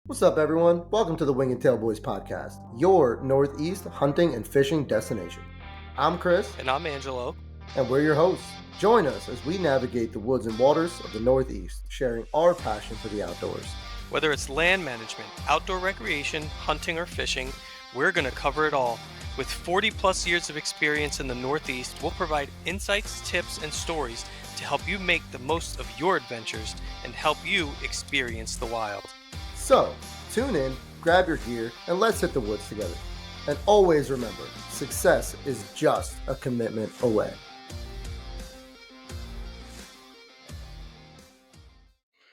What's up, everyone? Welcome to the Wing and Tail Boys podcast, your Northeast hunting and fishing destination. I'm Chris. And I'm Angelo. And we're your hosts. Join us as we navigate the woods and waters of the Northeast, sharing our passion for the outdoors. Whether it's land management, outdoor recreation, hunting, or fishing, we're going to cover it all. With 40 plus years of experience in the Northeast, we'll provide insights, tips, and stories to help you make the most of your adventures and help you experience the wild. So, tune in, grab your gear, and let's hit the woods together. And always remember, success is just a commitment away.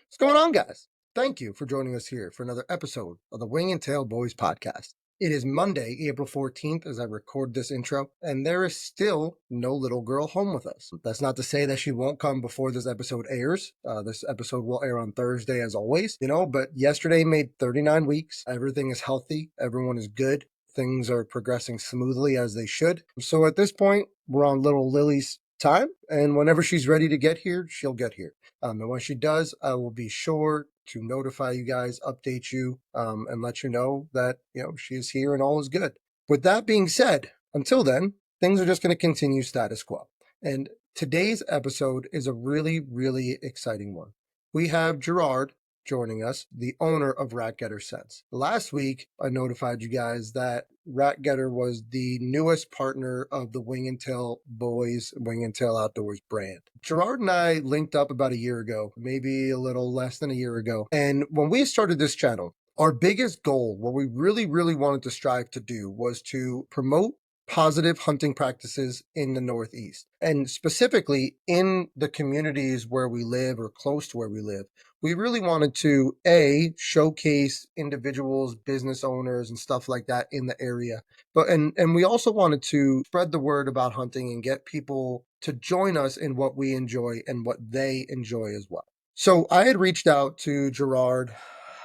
What's going on, guys? Thank you for joining us here for another episode of the Wing and Tail Boys podcast. It is Monday, April 14th as I record this intro, and there is still no little girl home with us. That's not to say that she won't come before this episode airs. This episode will air on Thursday as always, but yesterday made 39 weeks. Everything is healthy. Everyone is good. Things are progressing smoothly as they should. So at this point, we're on little Lily's time, and whenever she's ready to get here, she'll get here. And when she does, I will be sure to notify you guys, update you, and let you know that, she is here and all is good. With that being said, until then, things are just going to continue status quo. And today's episode is a really, really exciting one. We have Gerard joining us, the owner of Rat Getter Scents. Last week, I notified you guys that Rat Getter was the newest partner of the Wing and Tail Boys, Wing and Tail Outdoors brand. Gerard and I linked up about a year ago, maybe a little less than a year ago. And when we started this channel, our biggest goal, what we really, really wanted to strive to do was to promote positive hunting practices in the Northeast. And specifically in the communities where we live or close to where we live, we really wanted to, showcase individuals, business owners, and stuff like that in the area. But and we also wanted to spread the word about hunting and get people to join us in what we enjoy and what they enjoy as well. So I had reached out to Gerard,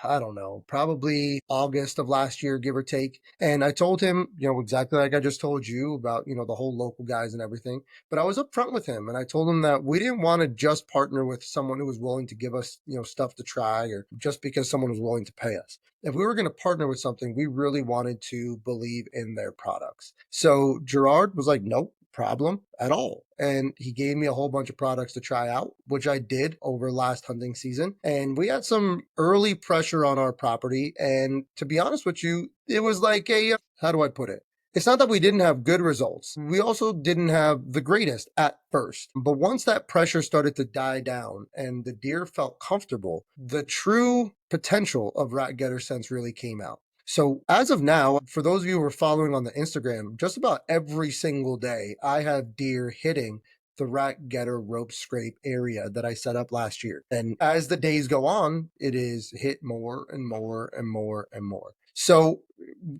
I don't know, probably August of last year, give or take. And I told him, exactly like I just told you about, the whole local guys and everything. But I was upfront with him and I told him that we didn't want to just partner with someone who was willing to give us, stuff to try or just because someone was willing to pay us. If we were going to partner with something, we really wanted to believe in their products. So Gerard was like, nope. Problem at all. And he gave me a whole bunch of products to try out, which I did over last hunting season. And we had some early pressure on our property. And to be honest with you, it was like how do I put it? It's not that we didn't have good results. We also didn't have the greatest at first. But once that pressure started to die down and the deer felt comfortable, the true potential of Rat Getter Scents really came out. So as of now, for those of you who are following on the Instagram, just about every single day, I have deer hitting the Rat Getter rope scrape area that I set up last year. And as the days go on, it is hit more and more and more and more. So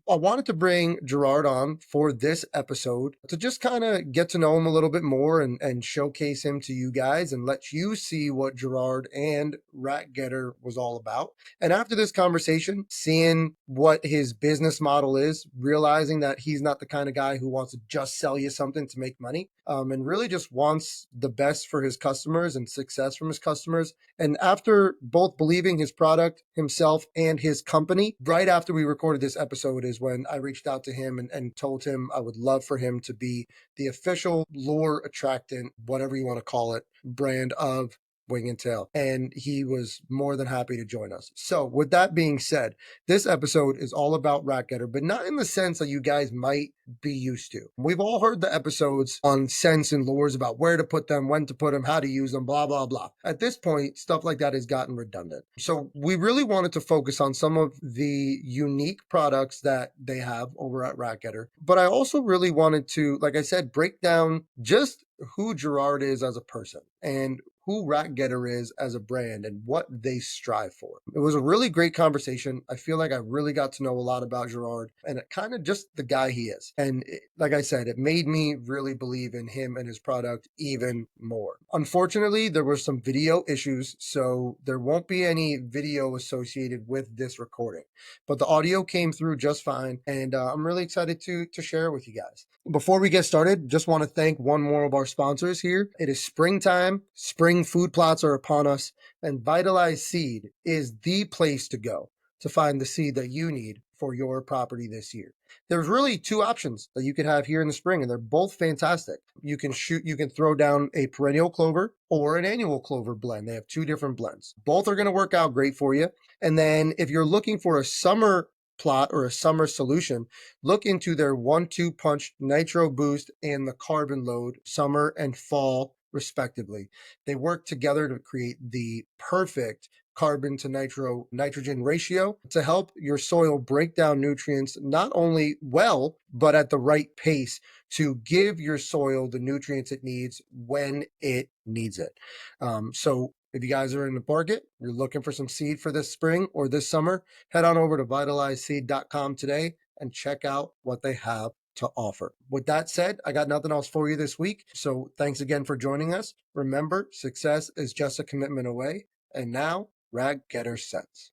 I wanted to bring Gerard on for this episode to just kind of get to know him a little bit more and showcase him to you guys and let you see what Gerard and Rat Getter was all about. And after this conversation, seeing what his business model is, realizing that he's not the kind of guy who wants to just sell you something to make money, and really just wants the best for his customers and success from his customers. And after both believing his product, himself, and his company, right after we recorded this episode is when I reached out to him and told him I would love for him to be the official lure attractant, whatever you want to call it, brand of Wing and Tail. And he was more than happy to join us. So with that being said, this episode is all about Rat Getter, but not in the sense that you guys might be used to. We've all heard the episodes on scents and lures about where to put them, when to put them, how to use them, blah, blah, blah. At this point, stuff like that has gotten redundant. So we really wanted to focus on some of the unique products that they have over at Rat Getter. But I also really wanted to, like I said, break down just who Gerard is as a person and who Rat Getter is as a brand and what they strive for. It was a really great conversation. I feel like I really got to know a lot about Gerard and kind of just the guy he is. And like I said, it made me really believe in him and his product even more. Unfortunately, there were some video issues, so there won't be any video associated with this recording. But the audio came through just fine, and I'm really excited to share it with you guys. Before we get started, just want to thank one more of our sponsors here. It is springtime. Spring food plots are upon us, and Vitalized Seed is the place to go. to find the seed that you need for your property this year. There's really two options that you can have here in the spring, and they're both fantastic. You can throw down a perennial clover or an annual clover blend. They have two different blends. Both are going to work out great for you. And then if you're looking for a summer plot or a summer solution, look into their 1-2 punch nitro boost and the carbon load summer and fall respectively. They work together to create the perfect carbon to nitrogen ratio to help your soil break down nutrients not only well, but at the right pace to give your soil the nutrients it needs when it needs it. So if you guys are in the market, you're looking for some seed for this spring or this summer, head on over to vitalizeseed.com today and check out what they have to offer. With that said, I got nothing else for you this week. So thanks again for joining us. Remember, success is just a commitment away. And now, Rag Getter Sense.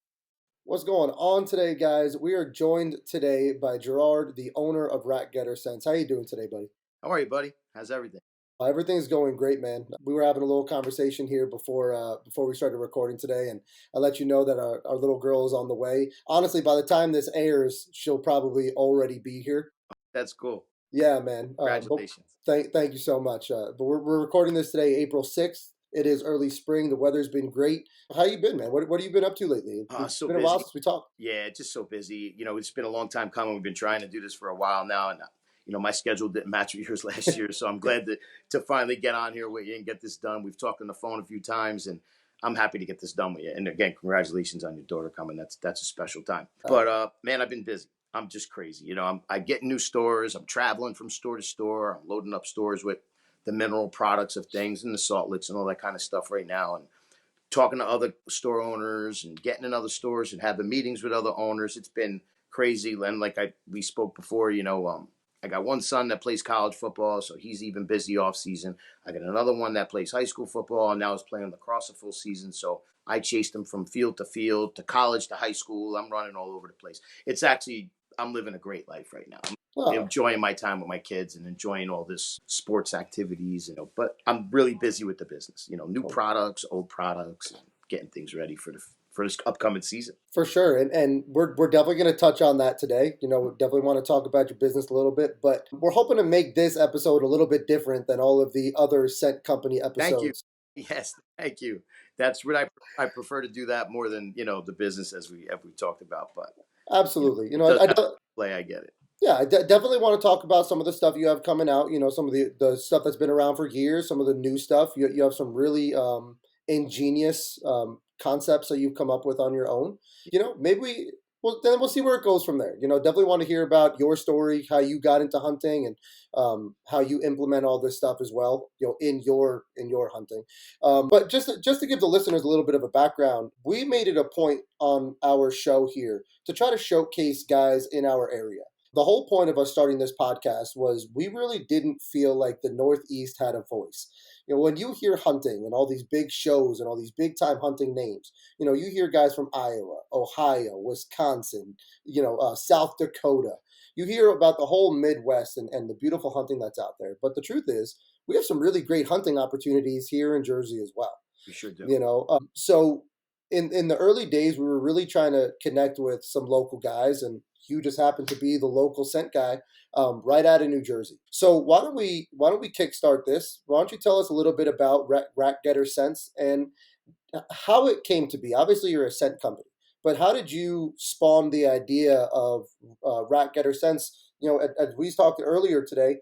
What's going on today, guys? We are joined today by Gerard, the owner of Rat Getter Sense. How you doing today, buddy? How are you, buddy? How's everything? Everything's going great, man. We were having a little conversation here before we started recording today, and I let you know that our little girl is on the way. Honestly, by the time this airs, she'll probably already be here. That's cool. Yeah, man. Congratulations. Thank you so much. But we're recording this today, April 6th. It is early spring. The weather's been great. How you been, man? What have you been up to lately? It's So been a busy. while since we talked. Yeah, just so busy. It's been a long time coming. We've been trying to do this for a while now, and my schedule didn't match yours last year, so I'm glad to finally get on here with you and get this done. We've talked on the phone a few times, and I'm happy to get this done with you. And again, congratulations on your daughter coming. That's a special time. But man, I've been busy. I'm just crazy. I get new stores. I'm traveling from store to store. I'm loading up stores with the mineral products of things and the salt licks and all that kind of stuff right now, and talking to other store owners and getting in other stores and having meetings with other owners. It's been crazy. And like we spoke before, I got one son that plays college football, so he's even busy off season. I got another one that plays high school football and now is playing lacrosse a full season. So I chased him from field to college to high school. I'm running all over the place. I'm living a great life right now. I'm enjoying my time with my kids and enjoying all this sports activities, but I'm really busy with the business, new products, old products, and getting things ready for this upcoming season. For sure. And we're definitely going to touch on that today. We definitely want to talk about your business a little bit, but we're hoping to make this episode a little bit different than all of the other scent company episodes. Thank you. Yes, thank you. That's what I prefer to do that more than, the business as we talked about, but absolutely. I get it. Yeah, I definitely want to talk about some of the stuff you have coming out, some of the stuff that's been around for years, some of the new stuff. You have some really ingenious concepts that you've come up with on your own. Maybe we'll see where it goes from there. Definitely want to hear about your story, how you got into hunting, and how you implement all this stuff as well, in your hunting. But just to give the listeners a little bit of a background, we made it a point on our show here to try to showcase guys in our area. The whole point of us starting this podcast was we really didn't feel like the Northeast had a voice. When you hear hunting and all these big shows and all these big time hunting names, you hear guys from Iowa, Ohio, Wisconsin, South Dakota. You hear about the whole Midwest and the beautiful hunting that's out there. But the truth is, we have some really great hunting opportunities here in Jersey as well. We sure do. So in the early days, we were really trying to connect with some local guys, and Hugh just happened to be the local scent guy right out of New Jersey. So why don't we kickstart this? Why don't you tell us a little bit about Rat Getter Sense and how it came to be? Obviously, you're a scent company, but how did you spawn the idea of Rat Getter Sense? As we talked earlier today,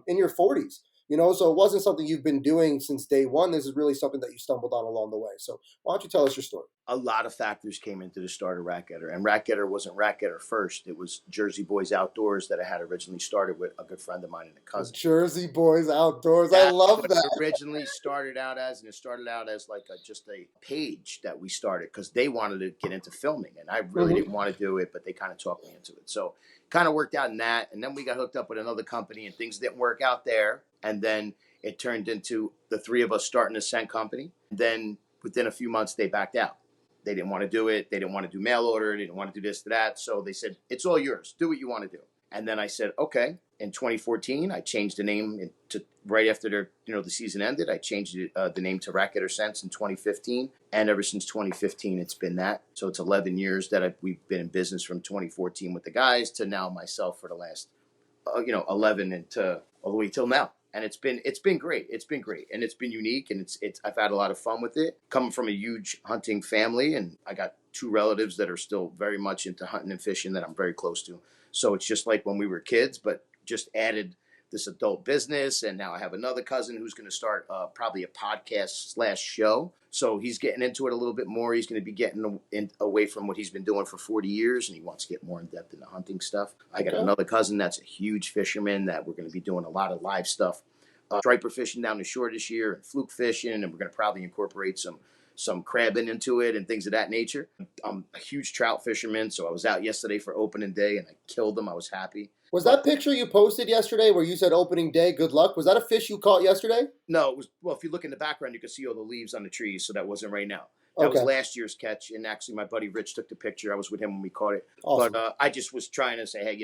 in your 40s. So it wasn't something you've been doing since day one. This is really something that you stumbled on along the way. So why don't you tell us your story? A lot of factors came into the start of Rat Getter. And Rat Getter wasn't Rat Getter first. It was Jersey Boys Outdoors that I had originally started with a good friend of mine and a cousin. Jersey Boys Outdoors. I love that. It originally started out as, and it started out as like just a page that we started because they wanted to get into filming. And I really didn't want to do it, but they kind of talked me into it. So kind of worked out in that. And then we got hooked up with another company and things didn't work out there. And then it turned into the three of us starting a scent company. And then within a few months, they backed out. They didn't want to do it. They didn't want to do mail order. They didn't want to do this, that. So they said, it's all yours. Do what you want to do. And then I said, okay. In 2014, I changed the name to right after the season ended. I changed the name to Racketer Sense in 2015, and ever since 2015, it's been that. So it's 11 years that we've been in business, from 2014 with the guys to now myself for the last 11 and to all the way till now. And it's been great. It's been great, and it's been unique, and I've had a lot of fun with it. Coming from a huge hunting family, and I got two relatives that are still very much into hunting and fishing that I'm very close to. So it's just like when we were kids, but just added this adult business. And now I have another cousin who's going to start probably a podcast / show. So he's getting into it a little bit more. He's going to be getting away from what he's been doing for 40 years, and he wants to get more in depth into hunting stuff. I got another cousin that's a huge fisherman that we're going to be doing a lot of live stuff. Striper fishing down the shore this year, and fluke fishing, and we're going to probably incorporate some crabbing into it and things of that nature. I'm a huge trout fisherman, so I was out yesterday for opening day, and I killed them. I was happy. Was that picture you posted yesterday where you said opening day, good luck? Was that a fish you caught yesterday? No, it was. Well, if you look in the background, you can see all the leaves on the trees, so that wasn't right now. That was last year's catch, and actually my buddy Rich took the picture. I was with him when we caught it. Awesome. But I just was trying to say, hey,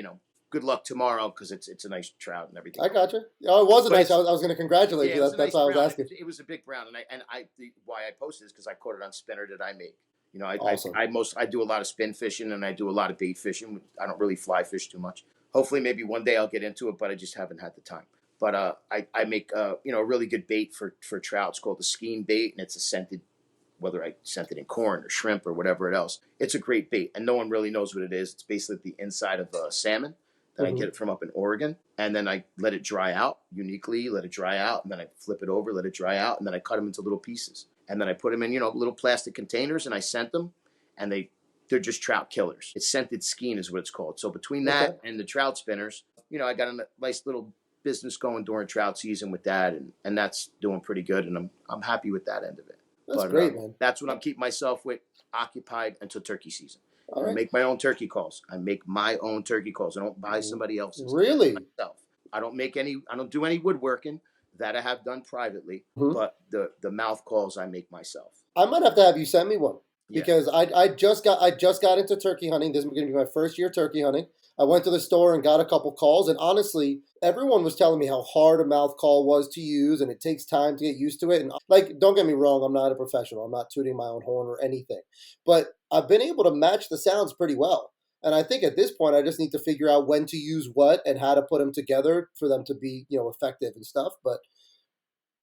good luck tomorrow, because it's a nice trout and everything. I got you. Oh, it was a nice. I was going to congratulate you. That's why I was asking. It was a big brown, and why I posted is because I caught it on spinner that I make. Awesome. I do a lot of spin fishing, and I do a lot of bait fishing. I don't really fly fish too much. Hopefully, maybe one day I'll get into it, but I just haven't had the time. But I make a really good bait for trout. It's called the skein bait, and it's a scented, whether I scent it in corn or shrimp or whatever else. It's a great bait, and no one really knows what it is. It's basically the inside of salmon. That I get it from up in Oregon, and then I let it dry out, let it dry out, and then I flip it over, let it dry out, and then I cut them into little pieces, and then I put them in little plastic containers, and I scent them, and they're just trout killers. It's scented skein is what it's called. So between that and the trout spinners, I got a nice little business going during trout season with that, and that's doing pretty good, and I'm happy with that end of it. That's great, man. That's what I'm keeping myself with occupied until turkey season. Right. I make my own turkey calls. I don't buy somebody else's. Really? Myself. I don't do any woodworking. That I have done privately, but the mouth calls I make myself. I might have to have you send me one, because I just got into turkey hunting. This is going to be my first year turkey hunting. I went to the store and got a couple calls, and honestly, everyone was telling me how hard a mouth call was to use, and it takes time to get used to it. And don't get me wrong, I'm not a professional. I'm not tooting my own horn or anything, but I've been able to match the sounds pretty well. And I think at this point, I just need to figure out when to use what and how to put them together for them to be, effective and stuff. But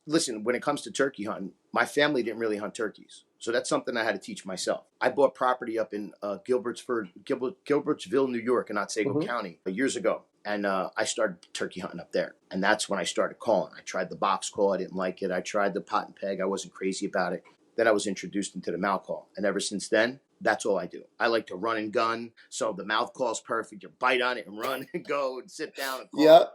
listen, when it comes to turkey hunting, my family didn't really hunt turkeys. So that's something I had to teach myself. I bought property up in Gilbertsville, New York, in Otsego County years ago. And I started turkey hunting up there. And that's when I started calling. I tried the box call. I didn't like it. I tried the pot and peg. I wasn't crazy about it. Then I was introduced into the mouth call. And ever since then, that's all I do. I like to run and gun. So the mouth call is perfect. You bite on it and run and go and sit down and call. Yeah.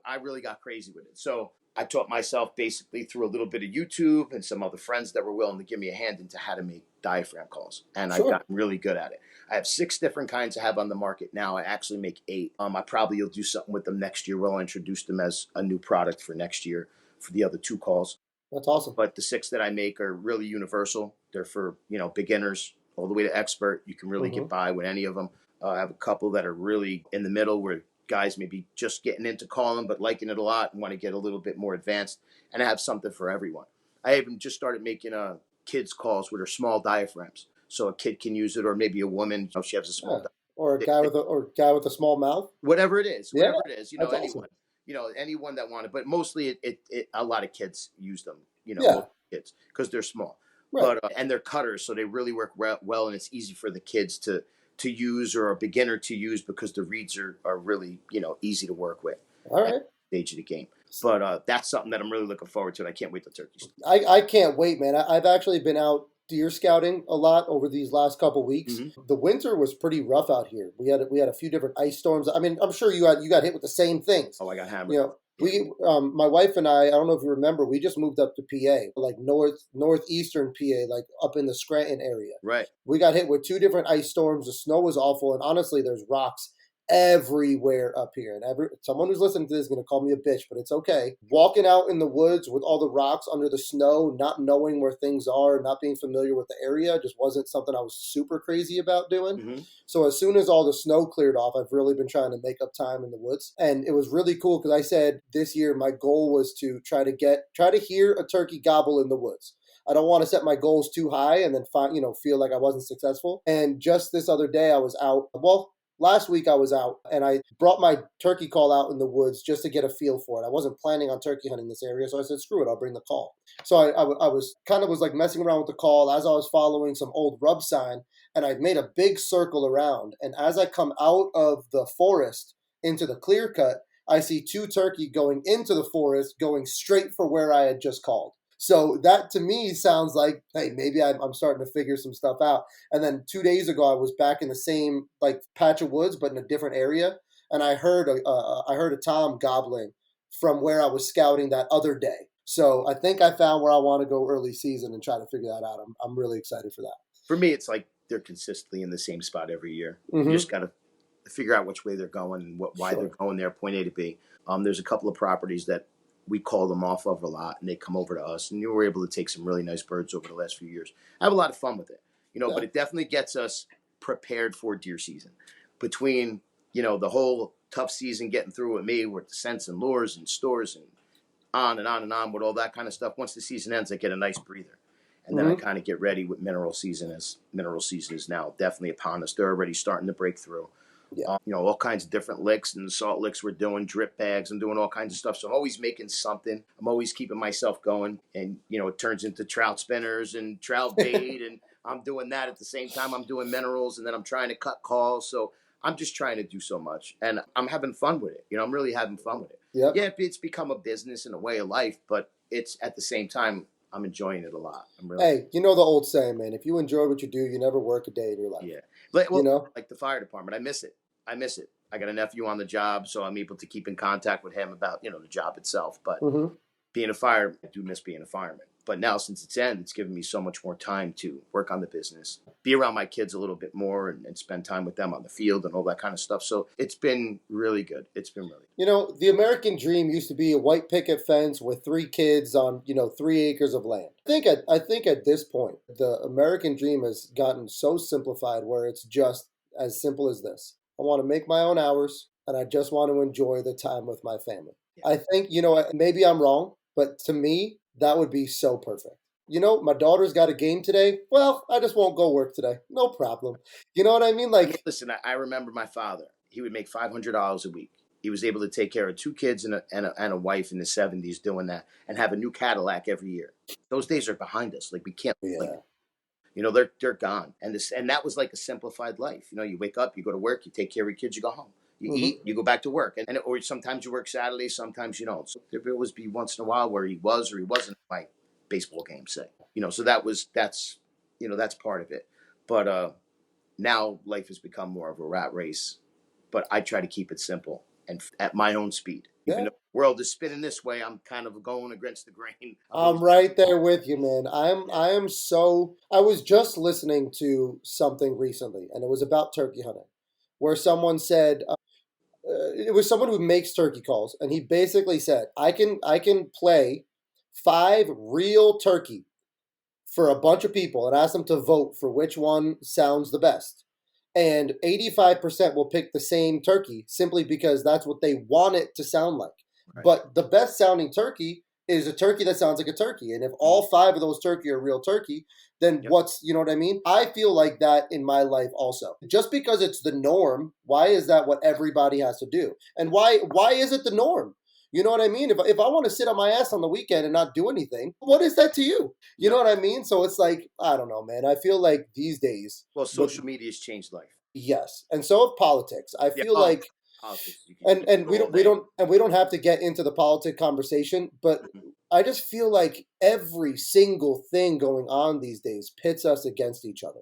I really got crazy with it. So I taught myself basically through a little bit of YouTube and some other friends that were willing to give me a hand into how to make diaphragm calls. And I've gotten really good at it. I have 6 different kinds I have on the market now. I actually make 8. I probably will do something with them next year. We'll introduce them as a new product for next year for the other 2 calls. That's awesome. But the 6 that I make are really universal. They're for, beginners all the way to expert. You can really get by with any of them. I have a couple that are really in the middle where guys maybe just getting into calling but liking it a lot and want to get a little bit more advanced. And I have something for everyone. I even just started making kids calls with her small diaphragms, so a kid can use it, or maybe a woman, she has a small or a guy with a small mouth. Whatever it is, anyone. Awesome. Anyone that wanted, but mostly it a lot of kids use them. Kids, because they're small, but and they're cutters, so they really work well, and it's easy for the kids to use, or a beginner to use, because the reeds are really easy to work with. All right. Stage of the game, but that's something that I'm really looking forward to, and I can't wait till turkeys. I can't wait, man. I've actually been out deer scouting a lot over these last couple weeks. The winter was pretty rough out here. We had a few different ice storms. I mean, I'm sure you got hit with the same things. Oh, I got hammered. We my wife and I don't know if you remember, we just moved up to PA, like northeastern PA, like up in the Scranton area. Right. We got hit with 2 different ice storms. The snow was awful, and honestly, there's rocks everywhere up here. And someone who's listening to this is going to call me a bitch, but it's okay. Walking out in the woods with all the rocks under the snow, not knowing where things are, not being familiar with the area, just wasn't something I was super crazy about doing. Mm-hmm. So as soon as all the snow cleared off, I've really been trying to make up time in the woods. And it was really cool because I said this year my goal was to try to hear a turkey gobble in the woods. I don't want to set my goals too high and then feel like I wasn't successful. And just this other day I was out. Well, last week I was out and I brought my turkey call out in the woods just to get a feel for it. I wasn't planning on turkey hunting this area, so I said, screw it, I'll bring the call. So I was like messing around with the call as I was following some old rub sign, and I made a big circle around. And as I come out of the forest into the clear cut, I see two turkey going into the forest, going straight for where I had just called. So that to me sounds like, hey, maybe I'm starting to figure some stuff out. And then 2 days ago, I was back in the same like patch of woods, but in a different area, and I heard a tom gobbling from where I was scouting that other day. So I think I found where I want to go early season and try to figure that out. I'm really excited for that. For me, it's like they're consistently in the same spot every year. Mm-hmm. You just got to figure out which way they're going and why Sure. they're going there, point A to B. There's a couple of properties that we call them off of a lot, and they come over to us, and you were able to take some really nice birds over the last few years. I have a lot of fun with it, Yeah. but it definitely gets us prepared for deer season. Between, the whole tough season getting through with me with the scents and lures and stores and on and on and on with all that kind of stuff. Once the season ends, I get a nice breather. And then I kind of get ready with mineral season, as mineral season is now definitely upon us. They're already starting to break through. Yeah. All kinds of different licks and salt licks we're doing, drip bags, and doing all kinds of stuff. So I'm always making something. I'm always keeping myself going. And, it turns into trout spinners and trout bait. And I'm doing that at the same time. I'm doing minerals, and then I'm trying to cut calls. So I'm just trying to do so much. And I'm having fun with it. I'm really having fun with it. Yep. Yeah, it's become a business and a way of life, but it's at the same time, I'm enjoying it a lot. Hey, the old saying, man, if you enjoy what you do, you never work a day in your life. Yeah. Like the fire department, I miss it. I got a nephew on the job, so I'm able to keep in contact with him about, the job itself. But being a fireman, I do miss being a fireman. But now, since it's ended, it's given me so much more time to work on the business, be around my kids a little bit more, and spend time with them on the field and all that kind of stuff. So it's been really good. It's been really good. The American dream used to be a white picket fence with 3 kids on, 3 acres of land. I think at this point, the American dream has gotten so simplified where it's just as simple as this. I want to make my own hours, and I just want to enjoy the time with my family. Yeah. I think, maybe I'm wrong, but to me, that would be so perfect. My daughter's got a game today. Well, I just won't go work today. No problem. You know what I mean? Like, listen, I remember my father. He would make $500 a week. He was able to take care of 2 kids and a wife in the 70s doing that, and have a new Cadillac every year. Those days are behind us. Like, we can't. Yeah. They're gone. And that was like a simplified life. You wake up, you go to work, you take care of your kids, you go home. You eat, you go back to work. Or sometimes you work Saturday, sometimes you don't. So there will always be once in a while where he was or he wasn't at my baseball game, say. So that's part of it. But now life has become more of a rat race. But I try to keep it simple and at my own speed. Yeah. Even though the world is spinning this way, I'm kind of going against the grain. I'm right there with you, man. I was just listening to something recently, and it was about turkey hunting, where someone said, it was someone who makes turkey calls, and he basically said, I can play 5 real turkey for a bunch of people and ask them to vote for which one sounds the best. And 85% will pick the same turkey simply because that's what they want it to sound like. Right. But the best sounding turkey is a turkey that sounds like a turkey. And if all 5 of those turkey are real turkey, then what's, you know what I mean? I feel like that in my life also. Just because it's the norm, why is that what everybody has to do? And why is it the norm? You know what I mean? If I want to sit on my ass on the weekend and not do anything, what is that to you? You know what I mean? So it's like, I don't know, man. I feel like these days. Well, social media has changed life. Yes. And so have politics. I feel like politics, and we don't have to get into the politic conversation, but I just feel like every single thing going on these days pits us against each other.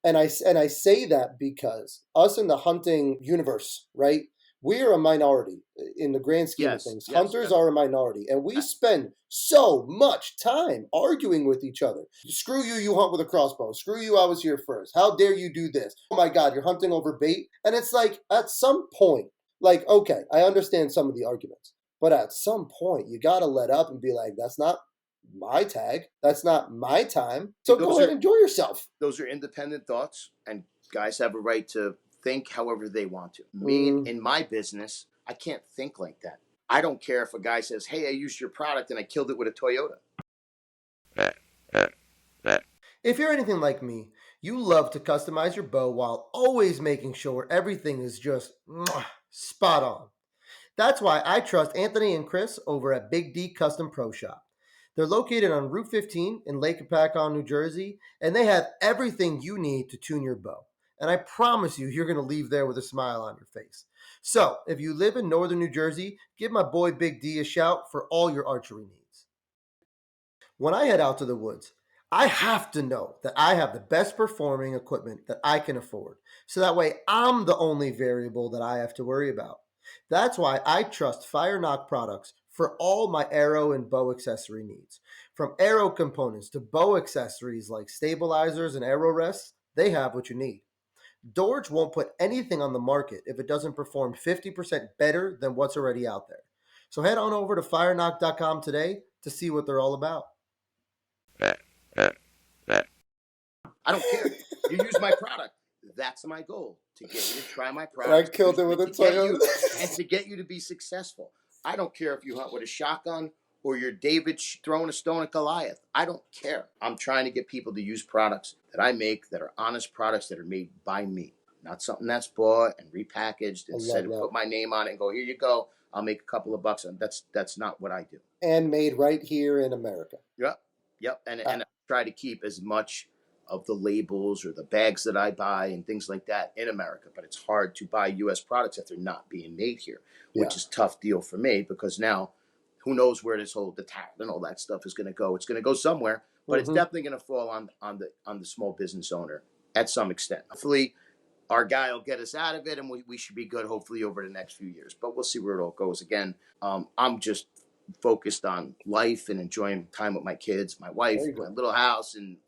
And I say that because us in the hunting universe, right? we are a minority in the grand scheme of things. Yes, Hunters are a minority, and we I- spend so much time arguing with each other. Screw you, you hunt with a crossbow. Screw you, I was here first. How dare you do this? Oh my God, you're hunting over bait. And it's like, at some point, like, okay, I understand some of the arguments, but at some point, you got to let up and be like, that's not my tag. That's not my time. So Those go ahead are and enjoy yourself. those are independent thoughts, and guys have a right to think however they want to. Me in my business, I can't think like that. I don't care if a guy says, "Hey, I used your product and I killed it with a Toyota." If you're anything like me, you love to customize your bow while always making sure everything is just spot on. That's why I trust Anthony and Chris over at Big D Custom Pro Shop. They're located on Route 15 in Lake Apacon, New Jersey, and they have everything you need to tune your bow. And I promise you, you're going to leave there with a smile on your face. So, if you live in northern New Jersey, give my boy Big D a shout for all your archery needs. When I head out to the woods, I have to know that I have the best performing equipment that I can afford. So that way I'm the only variable that I have to worry about. That's why I trust Fire Knock products for all my arrow and bow accessory needs. From arrow components to bow accessories like stabilizers and arrow rests, they have what you need. Dorge won't put anything on the market if it doesn't perform 50% better than what's already out there. So head on over to fireknock.com today to see what they're all about. I don't care. You use my product. That's my goal, to get you to try my product. I killed it with a Toyota. And to get you to be successful. I don't care if you hunt with a shotgun or you're David throwing a stone at Goliath. I don't care. I'm trying to get people to use products that I make that are honest products that are made by me. Not something that's bought and repackaged and said, put my name on it and go, here you go. I'll make a couple of bucks. And that's not what I do. And made right here in America. Yep. And I try to keep as much of the labels or the bags that I buy and things like that in America. But it's hard to buy U.S. products if they're not being made here, which is a tough deal for me, because now who knows where this whole, the tariff and all that stuff is going to go. It's going to go somewhere, but it's definitely going to fall on the small business owner at some extent. Hopefully our guy will get us out of it, and we should be good, hopefully, over the next few years. But we'll see where it all goes. Again, I'm just focused on life and enjoying time with my kids, my wife, my little house, and,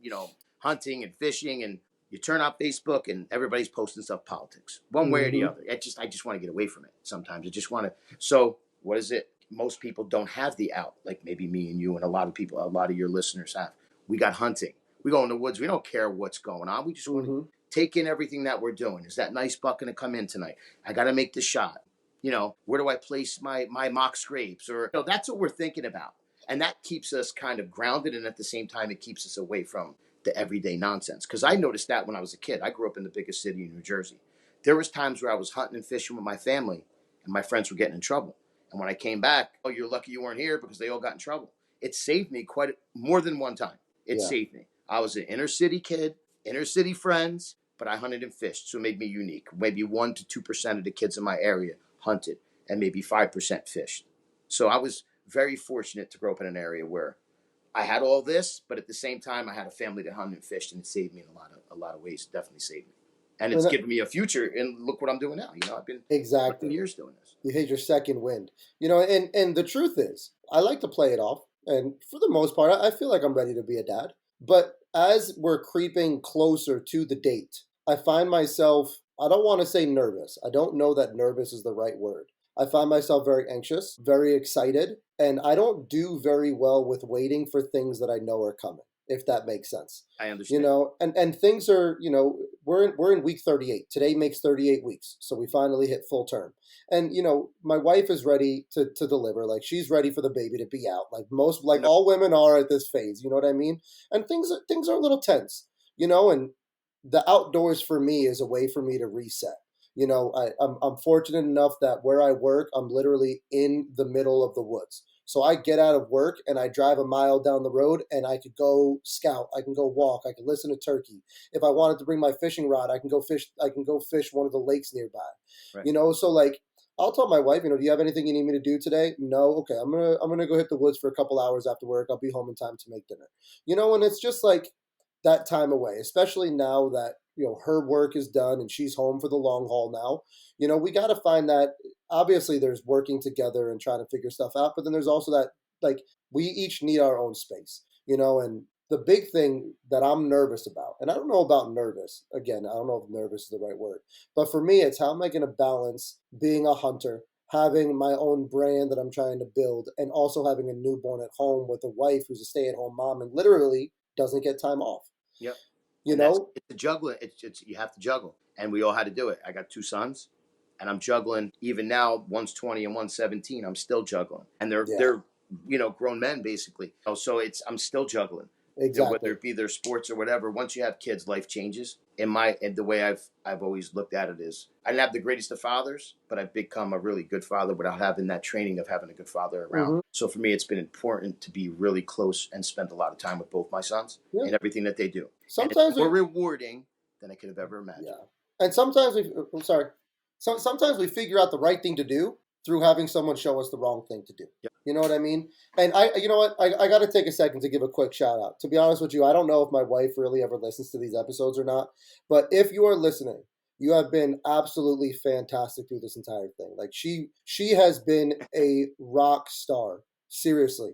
hunting and fishing. And you turn on Facebook and everybody's posting stuff politics one way or the other. I just want to get away from it. Sometimes I just want to. So what is it? Most people don't have the out, like maybe me and you and a lot of your listeners have. We got hunting. We go in the woods. We don't care what's going on. We just want to take in everything that we're doing. Is that nice buck going to come in tonight? I got to make the shot. Where do I place my mock scrapes? Or that's what we're thinking about. And that keeps us kind of grounded. And at the same time, it keeps us away from the everyday nonsense. Because I noticed that when I was a kid. I grew up in the biggest city in New Jersey. There was times where I was hunting and fishing with my family and my friends were getting in trouble. And when I came back, oh, you're lucky you weren't here, because they all got in trouble. It saved me more than one time. It saved me. I was an inner city kid, inner city friends, but I hunted and fished. So it made me unique. Maybe 1% to 2% of the kids in my area hunted, and maybe 5% fished. So I was very fortunate to grow up in an area where I had all this, but at the same time, I had a family that hunted and fished, and it saved me in a lot of ways. It definitely saved me. And it's given me a future, and look what I'm doing now. I've been years doing this. You hit your second wind. And the truth is, I like to play it off, and for the most part, I feel like I'm ready to be a dad. But as we're creeping closer to the date, I find myself, I don't want to say nervous. I don't know that nervous is the right word. I find myself very anxious, very excited, and I don't do very well with waiting for things that I know are coming, if that makes sense. I understand. And things are, we're in week 38. Today makes 38 weeks. So we finally hit full term. And, my wife is ready to deliver. Like, she's ready for the baby to be out. Like all women are at this phase, you know what I mean? And things are a little tense, and the outdoors for me is a way for me to reset. I'm fortunate enough that where I work, I'm literally in the middle of the woods. So I get out of work and I drive a mile down the road, and I could go scout. I can go walk. I can listen to turkey. If I wanted to bring my fishing rod, I can go fish. I can go fish one of the lakes nearby. Right. So like, I'll tell my wife, do you have anything you need me to do today? No. Okay. I'm gonna go hit the woods for a couple hours after work. I'll be home in time to make dinner. And it's just like, that time away, especially now that, her work is done and she's home for the long haul now. We got to find that, obviously there's working together and trying to figure stuff out, but then there's also that, like, we each need our own space, and the big thing that I'm nervous about, and I don't know about nervous, again, I don't know if nervous is the right word, but for me, it's how am I going to balance being a hunter, having my own brand that I'm trying to build, and also having a newborn at home with a wife who's a stay-at-home mom and literally doesn't get time off. Yep. You And that's know? it's a juggling. It's you have to juggle, and we all had to do it. I got two sons, and I'm juggling. Even now, one's 20 and one's 17. I'm still juggling, and they're Yeah, they're grown men basically. So I'm still juggling. Whether exactly. it be their sports or whatever. Once you have kids, life changes. In the way I've always looked at it is, I didn't have the greatest of fathers, but I've become a really good father without having that training of having a good father around. Hmm. So for me, it's been important to be really close and spend a lot of time with both my sons Yeah. and everything that they do. And it's Sometimes more we, rewarding than I could have ever imagined. yeah, and sometimes we. I'm sorry. Sometimes we figure out the right thing to do through having someone show us the wrong thing to do. Yep. You know what I mean? And you know what? I got to take a second to give a quick shout out. To be honest with you, I don't know if my wife really ever listens to these episodes or not, but if you are listening, you have been absolutely fantastic through this entire thing. Like she has been a rock star. Seriously.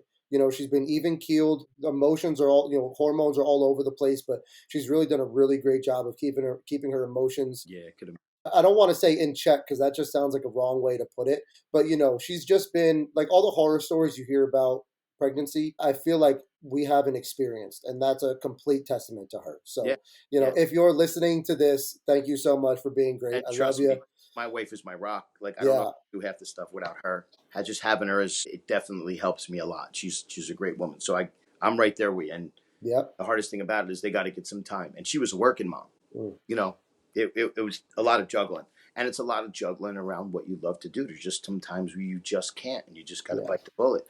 She's been even keeled. Emotions are all, hormones are all over the place, but she's really done a really great job of keeping her emotions, Yeah, it could have. I don't want to say in check because that just sounds like a wrong way to put it. But she's just been like all the horror stories you hear about pregnancy. I feel like we haven't experienced, and that's a complete testament to her. So, Yeah, yeah. if you're listening to this, thank you so much for being great. And I love trust you. me, my wife is my rock. Like I don't know Yeah, if I do half the stuff without her. I just having her is it definitely helps me a lot. She's a great woman. So I'm right there with you. And yep. the hardest thing about it is they got to get some time. And she was a working mom. Mm. You know, it was a lot of juggling. And it's a lot of juggling around what you love to do. There's just some times where you just can't, and you just got to Yeah. bite the bullet.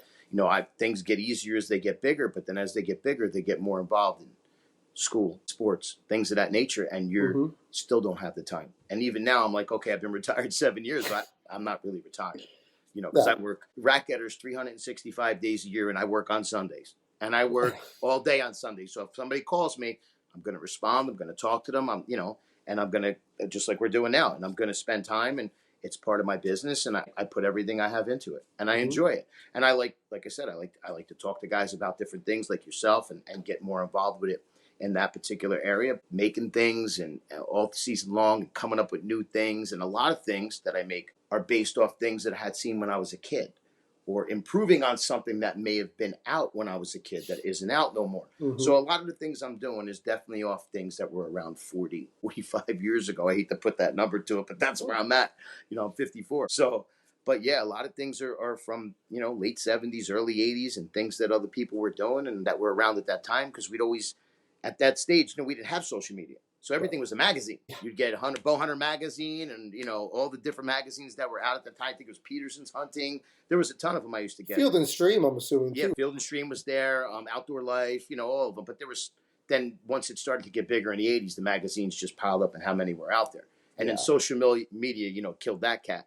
Things get easier as they get bigger, but then as they get bigger, they get more involved in school, sports, things of that nature, and you Hmm. still don't have the time. And even now, I'm like, okay, I've been retired 7 years, but I'm not really retired, because I Yeah. work rack getters 365 days a year, and I work on Sundays, and I work all day on Sundays. So if somebody calls me, I'm going to respond. I'm going to talk to them. And I'm going to, just like we're doing now, and I'm going to spend time, and it's part of my business, and I put everything I have into it, and I Hmm. enjoy it. And like I said, I like to talk to guys about different things like yourself, and get more involved with it in that particular area, making things and all season long, and coming up with new things. And a lot of things that I make are based off things that I had seen when I was a kid, or improving on something that may have been out when I was a kid that isn't out no more. Hmm. So a lot of the things I'm doing is definitely off things that were around 40, 45 years ago. I hate to put that number to it, but that's where I'm at. I'm 54. So, but yeah, a lot of things are from, late 70s, early 80s, and things that other people were doing and that were around at that time, because we'd always, at that stage, we didn't have social media. So everything was a magazine. You'd get Bow Hunter magazine, and all the different magazines that were out at the time. I think it was Peterson's Hunting. There was a ton of them I used to get. Field and Stream, I'm assuming Yeah, too. Field and Stream was there. Outdoor Life, all of them. But there was then, once it started to get bigger in the 80s, the magazines just piled up, and how many were out there. And then Yeah. social media, killed that cat.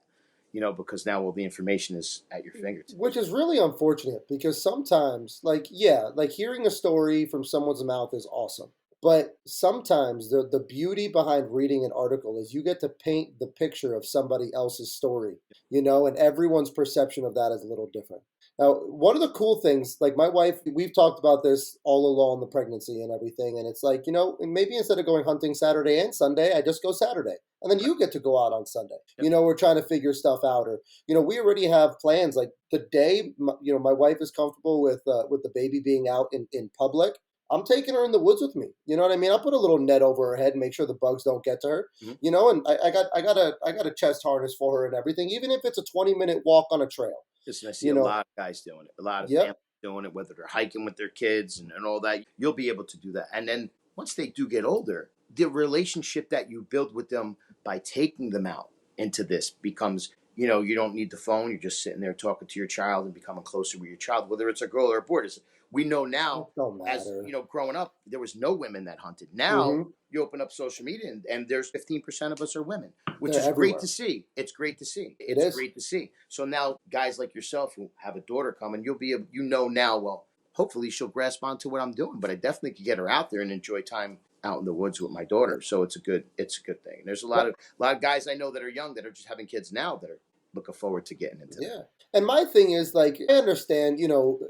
Because now all the information is at your fingertips. Which is really unfortunate because sometimes, like hearing a story from someone's mouth is awesome. But sometimes the beauty behind reading an article is you get to paint the picture of somebody else's story, and everyone's perception of that is a little different. Now, one of the cool things, like my wife, we've talked about this all along the pregnancy and everything, and it's like, maybe instead of going hunting Saturday and Sunday, I just go Saturday. And then you get to go out on Sunday. Yep. We're trying to figure stuff out, or we already have plans. Like the day, my wife is comfortable with the baby being out in public. I'm taking her in the woods with me. You know what I mean? I'll put a little net over her head and make sure the bugs don't get to her. Mhm. And I got a chest harness for her and everything, even if it's a 20-minute walk on a trail. Listen, I see a lot of guys doing it, a lot of Yep. families doing it, whether they're hiking with their kids and all that. You'll be able to do that. And then once they do get older, the relationship that you build with them by taking them out into this becomes, you don't need the phone. You're just sitting there talking to your child and becoming closer with your child, whether it's a girl or a boy. We know now, It don't as matter. growing up, there was no women that hunted. Now Mhm. you open up social media, and there's 15% of us are women, which They're is great everywhere. to see. It's great to see. It is. Great to see. So now guys like yourself who have a daughter coming, you'll be able, now, well, hopefully she'll grasp onto what I'm doing. But I definitely could get her out there and enjoy time out in the woods with my daughter. So it's a good thing. There's a lot of guys I know that are young that are just having kids now that are looking forward to getting into Yeah. that. And my thing is like, I understand,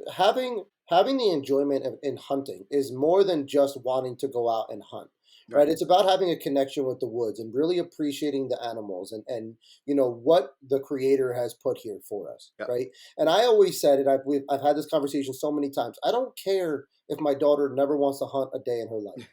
having the enjoyment in hunting is more than just wanting to go out and hunt. Right. It's about having a connection with the woods and really appreciating the animals and what the creator has put here for us. Yep. Right. And I always said it, I've had this conversation so many times. I don't care if my daughter never wants to hunt a day in her life.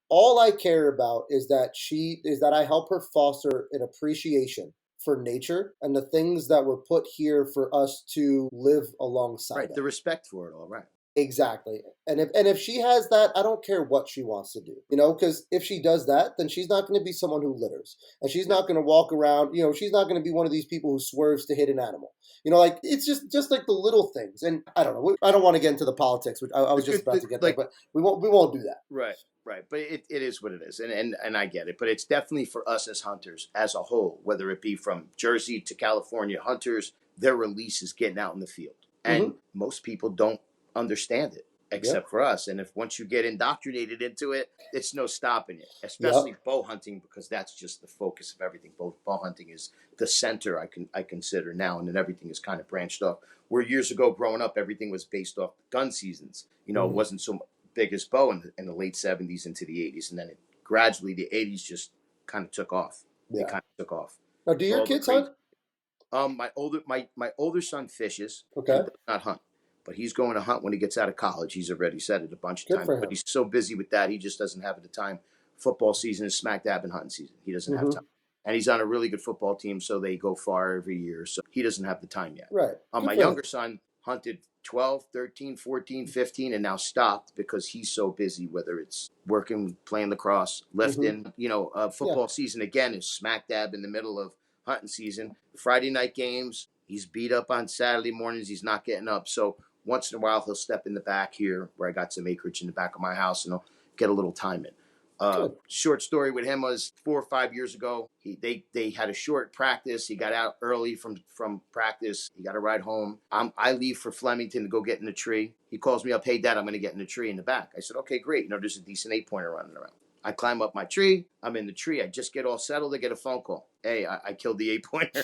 All I care about is that I help her foster an appreciation for nature and the things that were put here for us to live alongside. Right. of. The respect for it all. Right. Exactly. And if she has that, I don't care what she wants to do. Because if she does that, then she's not going to be someone who litters. And she's not going to walk around, she's not going to be one of these people who swerves to hit an animal. Like it's just like the little things. And I don't know. I don't want to get into the politics, which I was just about to get there, but we won't do that. Right. Right. But it is what it is. And I get it. But it's definitely for us as hunters as a whole, whether it be from Jersey to California hunters, their release is getting out in the field. And most people don't understand it except for us. And if once you get indoctrinated into it, it's no stopping it, especially bow hunting, because that's just the focus of everything. Bow hunting is the center I consider now. And then everything is kind of branched off. Where years ago growing up, everything was based off gun seasons. It wasn't so big as bow in the late 70s into the 80s. And then gradually the 80s just kind of took off. It kind of took off. Now, do your kids hunt? My older son fishes. Okay. He does not hunt. But he's going to hunt when he gets out of college. He's already said it a bunch of times. But he's so busy with that, he just doesn't have the time. Football season is smack dab in hunting season. He doesn't have time. And he's on a really good football team, so they go far every year. So he doesn't have the time yet. Right. My younger son hunted 12, 13, 14, 15, and now stopped because he's so busy, whether it's working, playing lacrosse, lifting. Football season, again, is smack dab in the middle of hunting season. Friday night games, he's beat up on Saturday mornings. He's not getting up. So once in a while, he'll step in the back here where I got some acreage in the back of my house, and he'll get a little time in. Short story with him was 4 or 5 years ago. They had a short practice. He got out early from practice. He got a ride home. I leave for Flemington to go get in the tree. He calls me up, "Hey, Dad, I'm going to get in the tree in the back." I said, "Okay, great. There's a decent 8-pointer running around." I climb up my tree. I'm in the tree. I just get all settled. I get a phone call. "Hey, I killed the 8-pointer."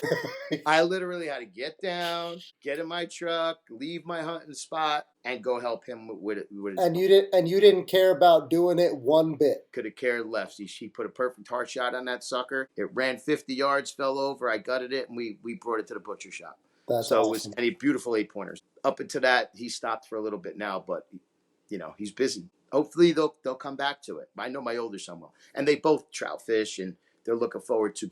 I literally had to get down, get in my truck, leave my hunting spot, and go help him with it. And you didn't care about doing it one bit. Could have cared less. He put a perfect heart shot on that sucker. It ran 50 yards, fell over. I gutted it, and we brought it to the butcher shop. That's so awesome. It was beautiful 8-pointers. Up until that, he stopped for a little bit now, but he's busy. Hopefully they'll come back to it. I know my older son will, and they both trout fish, and they're looking forward to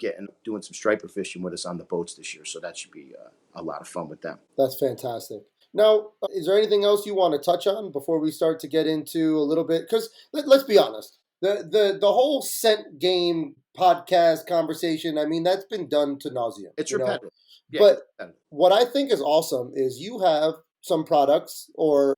doing some striper fishing with us on the boats this year. So that should be a lot of fun with them. That's fantastic. Now, is there anything else you want to touch on before we start to get into a little bit? Because let's be honest, the whole scent game podcast conversation, I mean, that's been done to nauseam. It's repetitive. Yeah, but what I think is awesome is you have some products or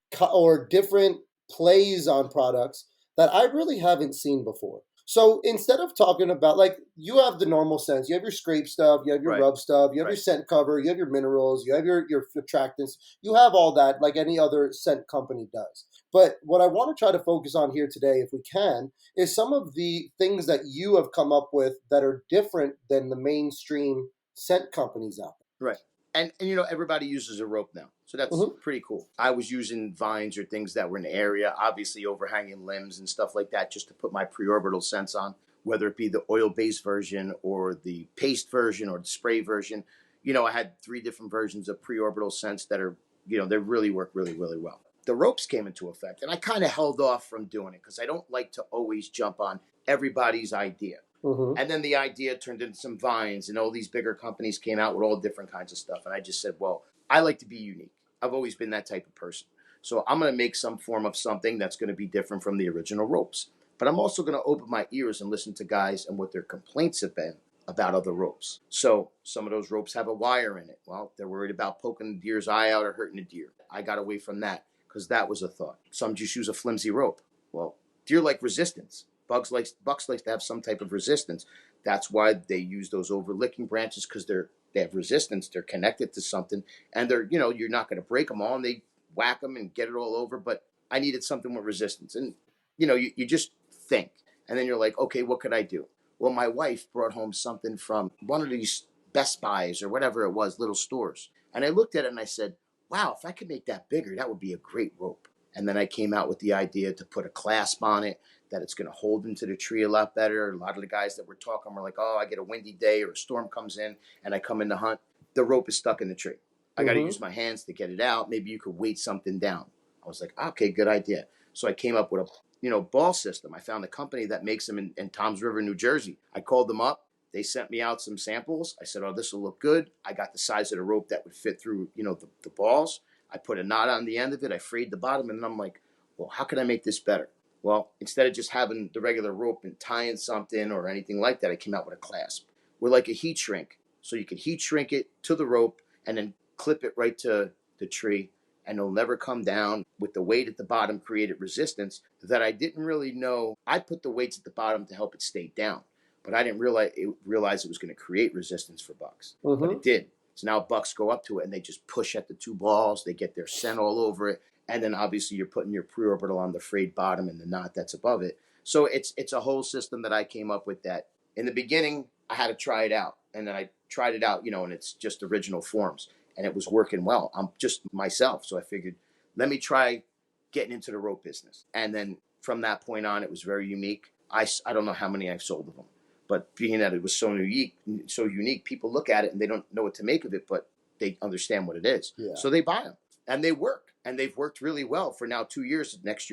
different plays on products that I really haven't seen before. So instead of talking about, like, you have the normal scents, you have your scrape stuff, you have your rub stuff, you have your scent cover, you have your minerals, you have your attractants, you have all that like any other scent company does. But what I want to try to focus on here today, if we can, is some of the things that you have come up with that are different than the mainstream scent companies out there. Right. And everybody uses a rope now. So that's pretty cool. I was using vines or things that were in the area, obviously overhanging limbs and stuff like that, just to put my preorbital scents on, whether it be the oil-based version or the paste version or the spray version. I had 3 different versions of preorbital scents that are, they really work really, really well. The ropes came into effect, and I kind of held off from doing it because I don't like to always jump on everybody's idea. And then the idea turned into some vines, and all these bigger companies came out with all different kinds of stuff. And I just said, well, I like to be unique. I've always been that type of person. So I'm going to make some form of something that's going to be different from the original ropes. But I'm also going to open my ears and listen to guys and what their complaints have been about other ropes. So some of those ropes have a wire in it. Well, they're worried about poking the deer's eye out or hurting the deer. I got away from that because that was a thought. Some just use a flimsy rope. Well, deer like resistance. Bucks likes to have some type of resistance. That's why they use those overlicking branches, because they have resistance. They're connected to something, and they're you're not going to break them all, and whack them and get it all over, but I needed something with resistance. And, you just think. And then you're like, okay, what could I do? Well, my wife brought home something from one of these Best Buys or whatever it was, little stores. And I looked at it and I said, wow, if I could make that bigger, that would be a great rope. And then I came out with the idea to put a clasp on it, that it's going to hold into the tree a lot better. A lot of the guys that were talking were like, oh, I get a windy day or a storm comes in and I come in to hunt. The rope is stuck in the tree. I got to use my hands to get it out. Maybe you could weight something down. I was like, okay, good idea. So I came up with a ball system. I found a company that makes them in Toms River, New Jersey. I called them up. They sent me out some samples. I said, oh, this will look good. I got the size of the rope that would fit through, the balls. I put a knot on the end of it. I frayed the bottom. And I'm like, well, how can I make this better? Well, instead of just having the regular rope and tying something or anything like that, I came out with a clasp. We're like a heat shrink. So you could heat shrink it to the rope and then clip it right to the tree, and it'll never come down. With the weight at the bottom created resistance that I didn't really know. I put the weights at the bottom to help it stay down, but I didn't realize it was going to create resistance for bucks. But it did. So now bucks go up to it and they just push at the two balls. They get their scent all over it. And then obviously you're putting your preorbital on the frayed bottom and the knot that's above it. So it's a whole system that I came up with that in the beginning I had to try it out. And then I tried it out, and it's just original forms. And it was working well. I'm just myself. So I figured, let me try getting into the rope business. And then from that point on, it was very unique. I don't know how many I've sold of them. But being that it was so unique, people look at it and they don't know what to make of it, but they understand what it is. Yeah. So they buy them and they work. And they've worked really well for now 2 years. This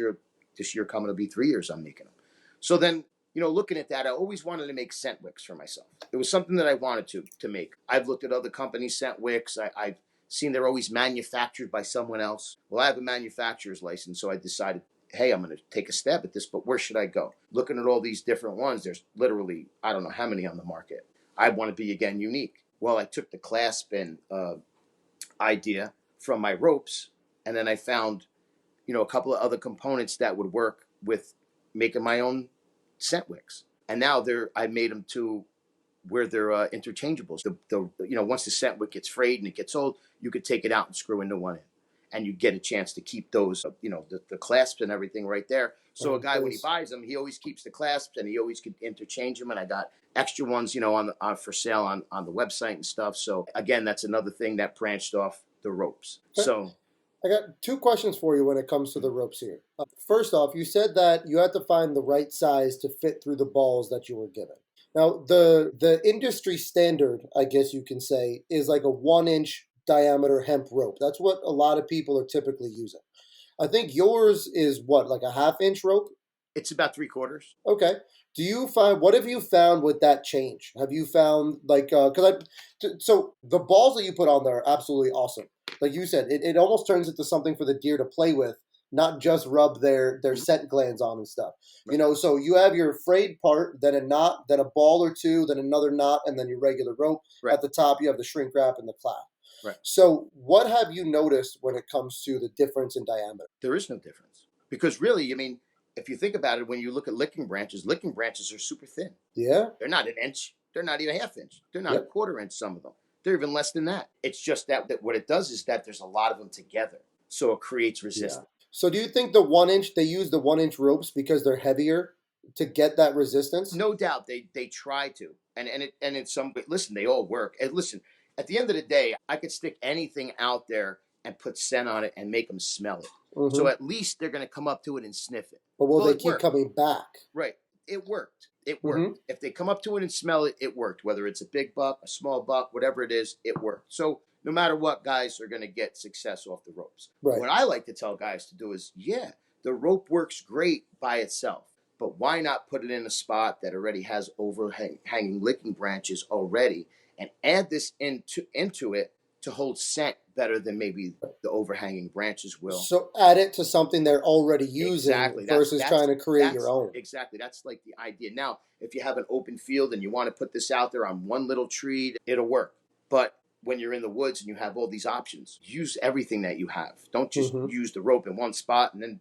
year coming to be 3 years I'm making them. So then, looking at that, I always wanted to make scent wicks for myself. It was something that I wanted to make. I've looked at other companies' scent wicks. I've seen they're always manufactured by someone else. Well, I have a manufacturer's license, so I decided, hey, I'm going to take a stab at this, but where should I go? Looking at all these different ones, there's literally, I don't know how many on the market. I want to be, again, unique. Well, I took the clasp and idea from my ropes, and then I found, a couple of other components that would work with making my own scent wicks. And now I made them to where they're interchangeable. Once the scent wick gets frayed and it gets old, you could take it out and screw into one end. And you get a chance to keep those, the clasps and everything right there. So a guy, when he buys them, he always keeps the clasps and he always could interchange them. And I got extra ones, on for sale on the website and stuff. So again, that's another thing that branched off the ropes. Okay. So I got two questions for you when it comes to the ropes here. First off, you said that you had to find the right size to fit through the balls that you were given. Now, the industry standard, I guess you can say, is like a 1-inch diameter hemp rope. That's what a lot of people are typically using. I think yours is what, like a 1/2-inch rope? It's about 3/4. Okay. What have you found with that change? Have you found so the balls that you put on there are absolutely awesome. Like you said, it almost turns into something for the deer to play with, not just rub their scent glands on and stuff. Right. So you have your frayed part, then a knot, then a ball or two, then another knot, and then your regular rope. Right. At the top, you have the shrink wrap and the clasp. Right. So what have you noticed when it comes to the difference in diameter? There is no difference. Because really, if you think about it, when you look at licking branches are super thin. Yeah. They're not an inch. They're not even a 1/2 inch. They're not a 1/4 inch, some of them. They're even less than that. It's just that what it does is that there's a lot of them together. So it creates resistance. Yeah. So do you think they use the 1-inch ropes because they're heavier to get that resistance? No doubt they try to. And it's listen, they all work. And listen, at the end of the day, I could stick anything out there and put scent on it and make them smell it. Mm-hmm. So at least they're going to come up to it and sniff it. But will they keep coming back? Right. It worked. It worked. Mm-hmm. If they come up to it and smell it, it worked. Whether it's a big buck, a small buck, whatever it is, it worked. So no matter what, guys are going to get success off the ropes. Right. What I like to tell guys to do is, the rope works great by itself, but why not put it in a spot that already has overhanging licking branches already and add this into it to hold scent better than maybe the overhanging branches will. So add it to something they're already using versus trying to create your own. Exactly. That's like the idea. Now, if you have an open field and you want to put this out there on one little tree, it'll work. But when you're in the woods and you have all these options, use everything that you have. Don't just use the rope in one spot and then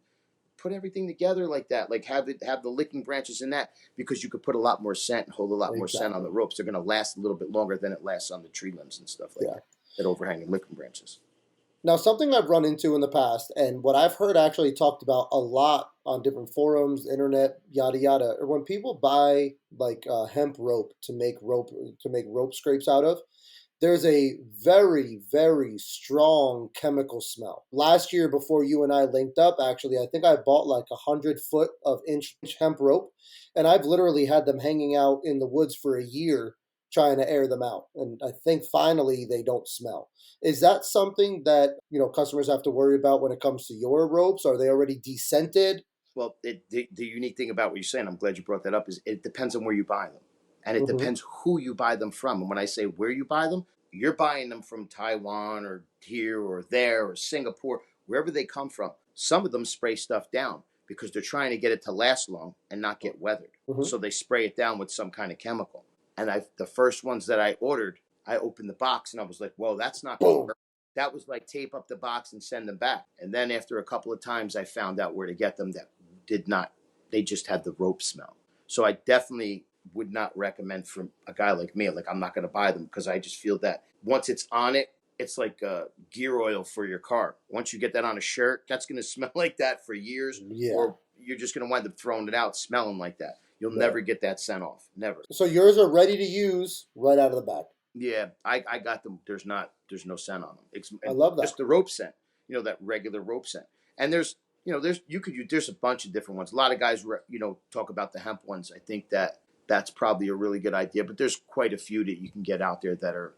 put everything together like that. Like have the licking branches in that, because you could put a lot more scent and hold a lot more scent on the ropes. They're going to last a little bit longer than it lasts on the tree limbs and stuff like that overhanging licking branches. Now, something I've run into in the past, and what I've heard actually talked about a lot on different forums, internet, yada yada, are when people buy like hemp rope to make rope scrapes out of. There's a very, very strong chemical smell. Last year, before you and I linked up, actually, I think I bought like 100 foot of inch hemp rope, and I've literally had them hanging out in the woods for a year trying to air them out. And I think finally they don't smell. Is that something that customers have to worry about when it comes to your ropes? Are they already descented? Well, the unique thing about what you're saying, I'm glad you brought that up, is it depends on where you buy them. And it Hmm. depends who you buy them from. And when I say where you buy them, you're buying them from Taiwan or here or there or Singapore, wherever they come from. Some of them spray stuff down because they're trying to get it to last long and not get weathered. Hmm. So they spray it down with some kind of chemical. And the first ones that I ordered, I opened the box and I was like, whoa, that's not going to Boom. work. That was like tape up the box and send them back. And then after a couple of times, I found out where to get them that did not, they just had the rope smell. So I definitely would not recommend for a guy like me. Like, I'm not going to buy them because I just feel that once it's on it, it's like gear oil for your car. Once you get that on a shirt, that's going to smell like that for years, Yeah. or you're just going to wind up throwing it out smelling like that. You'll Right. never get that scent off. Never. So yours are ready to use right out of the bag. Yeah, I got them. There's no scent on them. I love that. Just the rope scent, that regular rope scent. And there's a bunch of different ones. A lot of guys, talk about the hemp ones. I think that's probably a really good idea. But there's quite a few that you can get out there that are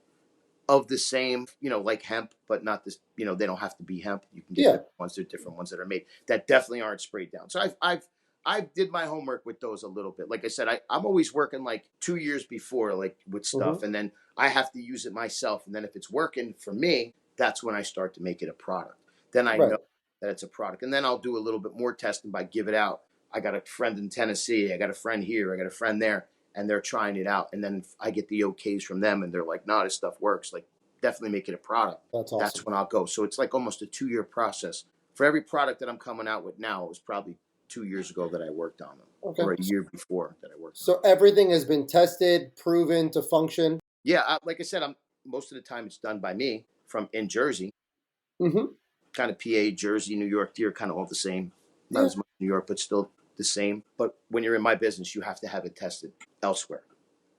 of the same, like hemp, but not this. They don't have to be hemp. You can get different ones. There are different ones that are made that definitely aren't sprayed down. So I did my homework with those a little bit. Like I said, I'm always working like 2 years before, like with stuff, and then I have to use it myself. And then if it's working for me, that's when I start to make it a product. Then I Right. know that it's a product, and then I'll do a little bit more testing by give it out. I got a friend in Tennessee. I got a friend here. I got a friend there, and they're trying it out. And then I get the okays from them, and they're like, "No, this stuff works. Like, definitely make it a product." That's awesome. That's when I'll go. So it's like almost a 2-year process. For every product that I'm coming out with now, it was probably 2 years ago that I worked on them, Okay. or a year before that I worked. So everything has been tested, proven to function. Yeah, like I said, most of the time it's done by me from in Jersey, Mm-hmm. kind of PA, Jersey, New York. They're kind of all the same. Not Yeah. as much New York, but still the same. But when you're in my business, you have to have it tested elsewhere.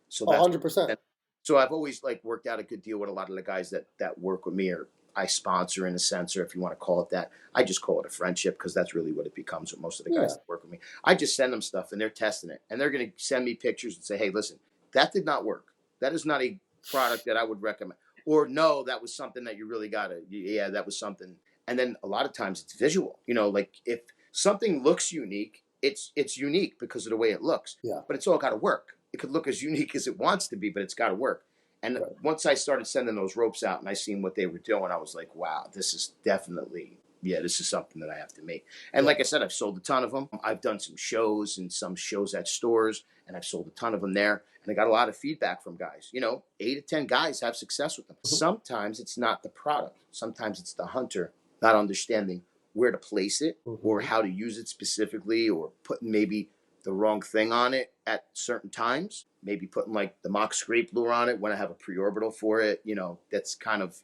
So that's 100%. so I've always like worked out a good deal with a lot of the guys that work with me, or I sponsor in a sense, or if you want to call it that. I just call it a friendship because that's really what it becomes with most of the guys Yeah. that work with me. I just send them stuff and they're testing it, and they're going to send me pictures and say, "Hey, listen, that did not work. That is not a product that I would recommend." Or, "No, that was something that you really got to, yeah, that was something." And then a lot of times it's visual, like if something looks unique, it's unique because of the way it looks. Yeah. But it's all got to work. It could look as unique as it wants to be, but it's got to work. And Right. once I started sending those ropes out and I seen what they were doing, I was like, wow, this is definitely, this is something that I have to make. And Yeah. like I said, I've sold a ton of them. I've done some shows at stores, and I've sold a ton of them there. And I got a lot of feedback from guys. 8 to 10 guys have success with them. Mhm. Sometimes it's not the product. Sometimes it's the hunter not understanding where to place it, or how to use it specifically, or putting maybe the wrong thing on it at certain times. Maybe putting like the mock scrape lure on it when I have a pre-orbital for it. That's kind of,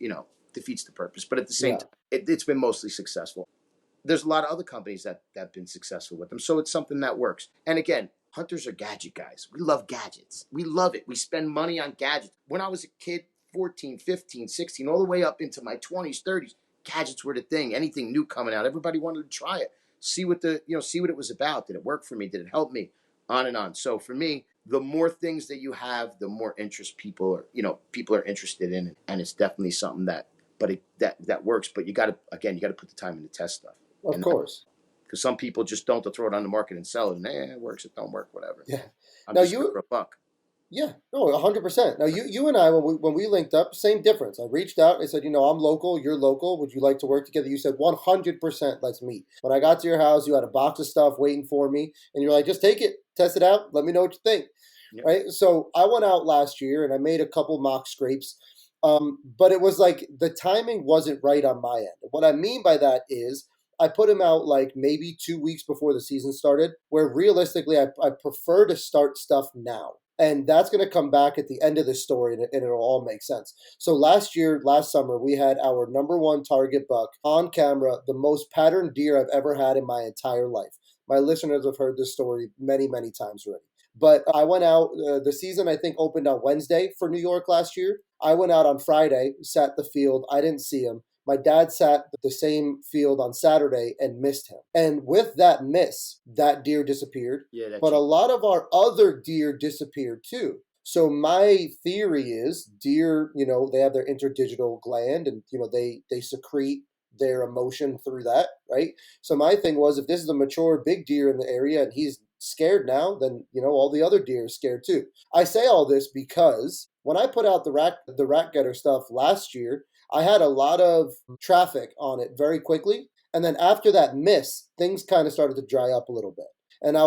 defeats the purpose. But at the same Yeah. time, it's been mostly successful. There's a lot of other companies that have been successful with them. So it's something that works. And again, hunters are gadget guys. We love gadgets. We love it. We spend money on gadgets. When I was a kid, 14, 15, 16, all the way up into my 20s, 30s, gadgets were the thing. Anything new coming out, everybody wanted to try it. See what it was about. Did it work for me? Did it help me? On and on. So for me, the more things that you have, the more interest people are interested in it. And it's definitely something that works. But you got to put the time in to test stuff. Of course. Because some people just don't, throw it on the market and sell it, and it works, it don't work, whatever. Yeah. I'm Now just good for a buck. Yeah, no, 100%. Now you and I, when we linked up, same difference. I reached out. I said, I'm local. You're local. Would you like to work together? You said 100%. Let's meet. When I got to your house, you had a box of stuff waiting for me, and you're like, just take it, test it out. Let me know what you think. Yep. Right. So I went out last year and I made a couple mock scrapes, but it was like the timing wasn't right on my end. What I mean by that is, I put him out like maybe 2 weeks before the season started, where realistically I prefer to start stuff now. And that's going to come back at the end of this story, and it'll all make sense. So last summer, we had our number one target buck on camera, the most patterned deer I've ever had in my entire life. My listeners have heard this story many, many times already. But I went out, the season I think opened on Wednesday for New York last year. I went out on Friday, sat the field. I didn't see him. My dad sat the same field on Saturday and missed him. And with that miss, that deer disappeared. Yeah, but a lot of our other deer disappeared too. So my theory is deer, they have their interdigital gland, and they secrete their emotion through that, right? So my thing was, if this is a mature big deer in the area and he's scared now, then all the other deer are scared too. I say all this because when I put out the rat getter stuff last year, I had a lot of traffic on it very quickly. And then after that miss, things kind of started to dry up a little bit. And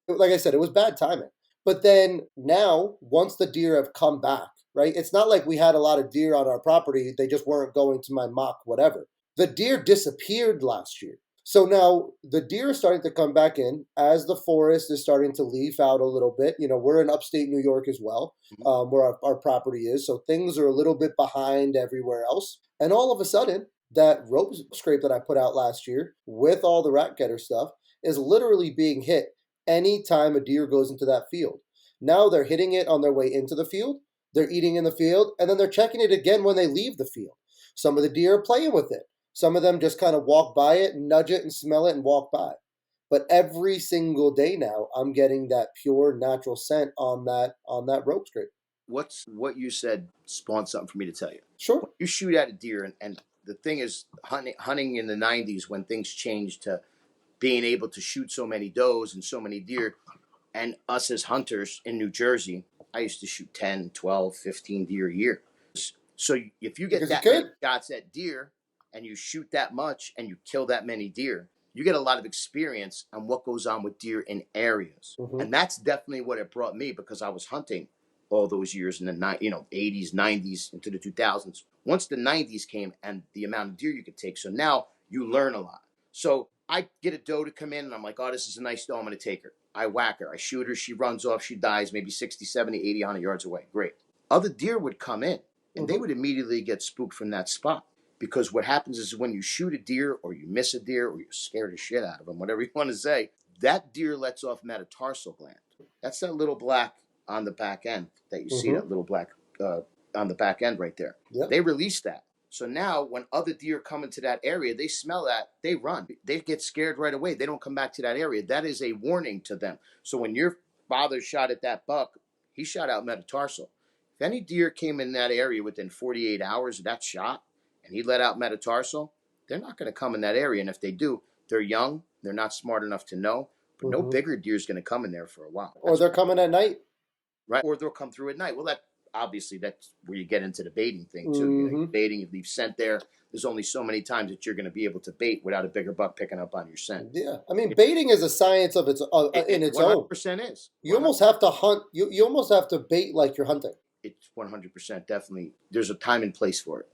like I said, it was bad timing. But then now, once the deer have come back, right? It's not like we had a lot of deer on our property. They just weren't going to my mock, whatever. The deer disappeared last year. So now the deer are starting to come back in as the forest is starting to leaf out a little bit. We're in upstate New York as well, where our property is. So things are a little bit behind everywhere else. And all of a sudden, that rope scrape that I put out last year with all the rat getter stuff is literally being hit anytime a deer goes into that field. Now they're hitting it on their way into the field. They're eating in the field, and then they're checking it again when they leave the field. Some of the deer are playing with it. Some of them just kind of walk by it, nudge it, and smell it and walk by. But every single day now, I'm getting that pure natural scent on that rope scrape. What you said spawned something for me to tell you. Sure. When you shoot at a deer, and the thing is, hunting in the 90s, when things changed to being able to shoot so many does and so many deer, and us as hunters in New Jersey, I used to shoot 10, 12, 15 deer a year. So if you get that many shots at deer, and you shoot that much and you kill that many deer, you get a lot of experience on what goes on with deer in areas. Mm-hmm. And that's definitely what it brought me, because I was hunting all those years in the 80s, 90s, into the 2000s. Once the 90s came and the amount of deer you could take, so now you learn a lot. So I get a doe to come in and I'm like, oh, this is a nice doe, I'm going to take her. I whack her, I shoot her, she runs off, she dies maybe 60, 70, 80, 100 yards away. Great. Other deer would come in and they would immediately get spooked from that spot. Because what happens is when you shoot a deer or you miss a deer or you're scared the shit out of them, whatever you want to say, that deer lets off metatarsal gland. That's that little black on the back end that you see, that little black on the back end right there. Yep. They release that. So now when other deer come into that area, they smell that, they run. They get scared right away. They don't come back to that area. That is a warning to them. So when your father shot at that buck, he shot out metatarsal. If any deer came in that area within 48 hours of that shot, and he let out metatarsal, they're not going to come in that area. And if they do, they're young, they're not smart enough to know, but no bigger deer is going to come in there for a while. Or they're coming at night. Right. Or they'll come through at night. Well, that's where you get into the baiting thing too. You're baiting, you leave scent there. There's only so many times that you're going to be able to bait without a bigger buck picking up on your scent. Yeah. I mean, baiting is a science of its in its own. 100% is. You almost have to hunt. You almost have to bait like you're hunting. It's 100% definitely. There's a time and place for it.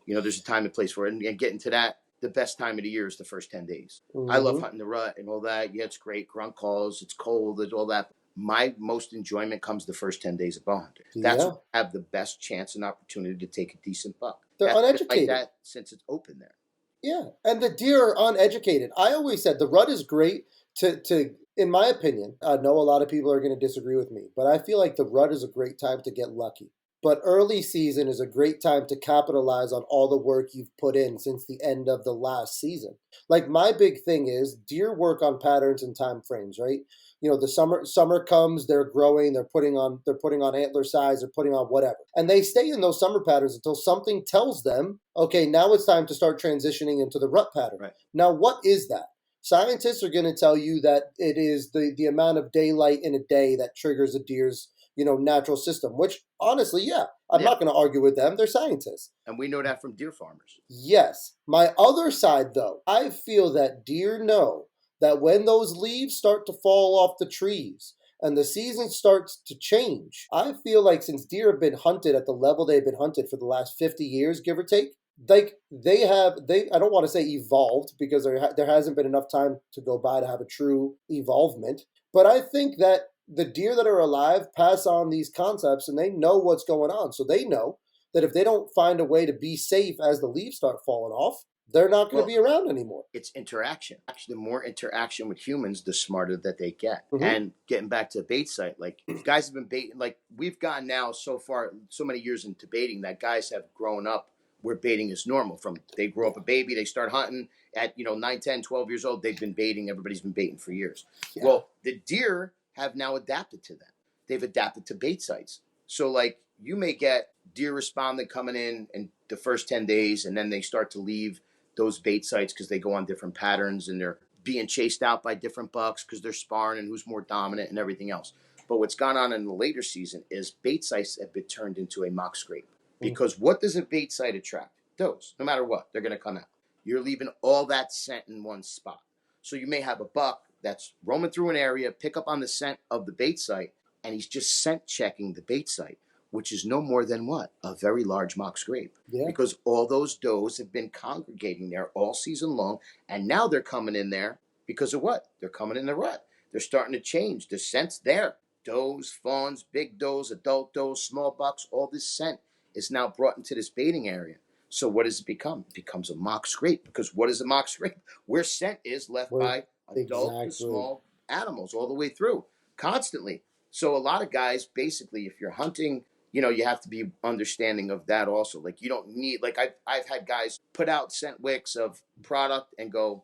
There's a time and place for it. And getting to that, the best time of the year is the first 10 days. I love hunting the rut and all that. Yeah, it's great. Grunt calls. It's cold. It's all that. My most enjoyment comes the first 10 days of bow hunting. That's when I have the best chance and opportunity to take a decent buck. They're uneducated. Like that, since it's open there. Yeah, and the deer are uneducated. I always said the rut is great to in my opinion. I know a lot of people are going to disagree with me, but I feel like the rut is a great time to get lucky. But early season is a great time to capitalize on all the work you've put in since the end of the last season. Like my big thing is deer work on patterns and time frames, right? The summer comes, they're growing, they're putting on antler size, they're putting on whatever. And they stay in those summer patterns until something tells them, okay, now it's time to start transitioning into the rut pattern. Right. Now, what is that? Scientists are going to tell you that it is the amount of daylight in a day that triggers a deer's natural system, which honestly, I'm not going to argue with them. They're scientists. And we know that from deer farmers. Yes. My other side, though, I feel that deer know that when those leaves start to fall off the trees and the season starts to change, I feel like since deer have been hunted at the level they've been hunted for the last 50 years, give or take, like they I don't want to say evolved because there hasn't been enough time to go by to have a true evolvement. But I think that the deer that are alive pass on these concepts and they know what's going on. So they know that if they don't find a way to be safe as the leaves start falling off, they're not going to be around anymore. It's interaction. Actually, the more interaction with humans, the smarter that they get. Mhm. And getting back to bait site, like guys have been baiting, like we've gone now so far, so many years into baiting that guys have grown up where baiting is normal. From they grow up a baby, they start hunting at 9, 10, 12 years old. They've been baiting. Everybody's been baiting for years. Yeah. Well, the deer have now adapted to that. They've adapted to bait sites. So like you may get deer responding coming in the first 10 days, and then they start to leave those bait sites because they go on different patterns and they're being chased out by different bucks because they're sparring and who's more dominant and everything else. But what's gone on in the later season is bait sites have been turned into a mock scrape. Because what does a bait site attract? Does. No matter what, they're going to come out. You're leaving all that scent in one spot. So you may have a buck that's roaming through an area, pick up on the scent of the bait site, and he's just scent checking the bait site, which is no more than what? A very large mock scrape. Yeah. Because all those does have been congregating there all season long, and now they're coming in there because of what? They're coming in the rut. They're starting to change. The scent's there. Does, fawns, big does, adult does, small bucks, all this scent is now brought into this baiting area. So what does it become? It becomes a mock scrape. Because what is a mock scrape? Where scent is left by adult to small animals all the way through, constantly. So a lot of guys, basically, if you're hunting, you have to be understanding of that also. Like you don't need, like I've had guys put out scent wicks of product and go,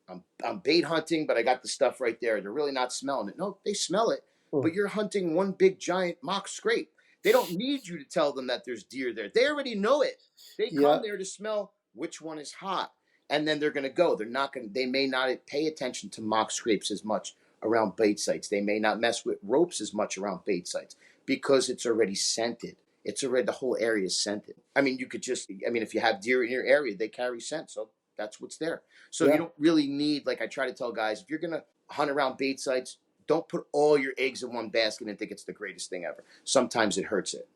I'm bait hunting, but I got the stuff right there. They're really not smelling it. No, they smell it, but you're hunting one big giant mock scrape. They don't need you to tell them that there's deer there. They already know it. They come there to smell which one is hot, and then they're going to go. They may not pay attention to mock scrapes as much around bait sites. They may not mess with ropes as much around bait sites because it's already scented. It's already, the whole area is scented. I mean, if you have deer in your area, they carry scent, so that's what's there. So you don't really need, like I try to tell guys, if you're going to hunt around bait sites, don't put all your eggs in one basket and think it's the greatest thing ever. Sometimes it hurts it.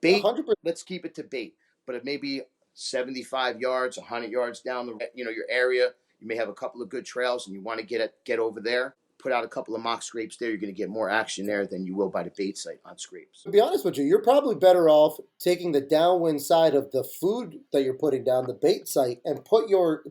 Bait, 100%. Let's keep it to bait. But it may be 75 yards, 100 yards down your area. You may have a couple of good trails and you want to get over there. Put out a couple of mock scrapes there. You're going to get more action there than you will by the bait site on scrapes. To be honest with you, you're probably better off taking the downwind side of the food that you're putting down, the bait site, and put your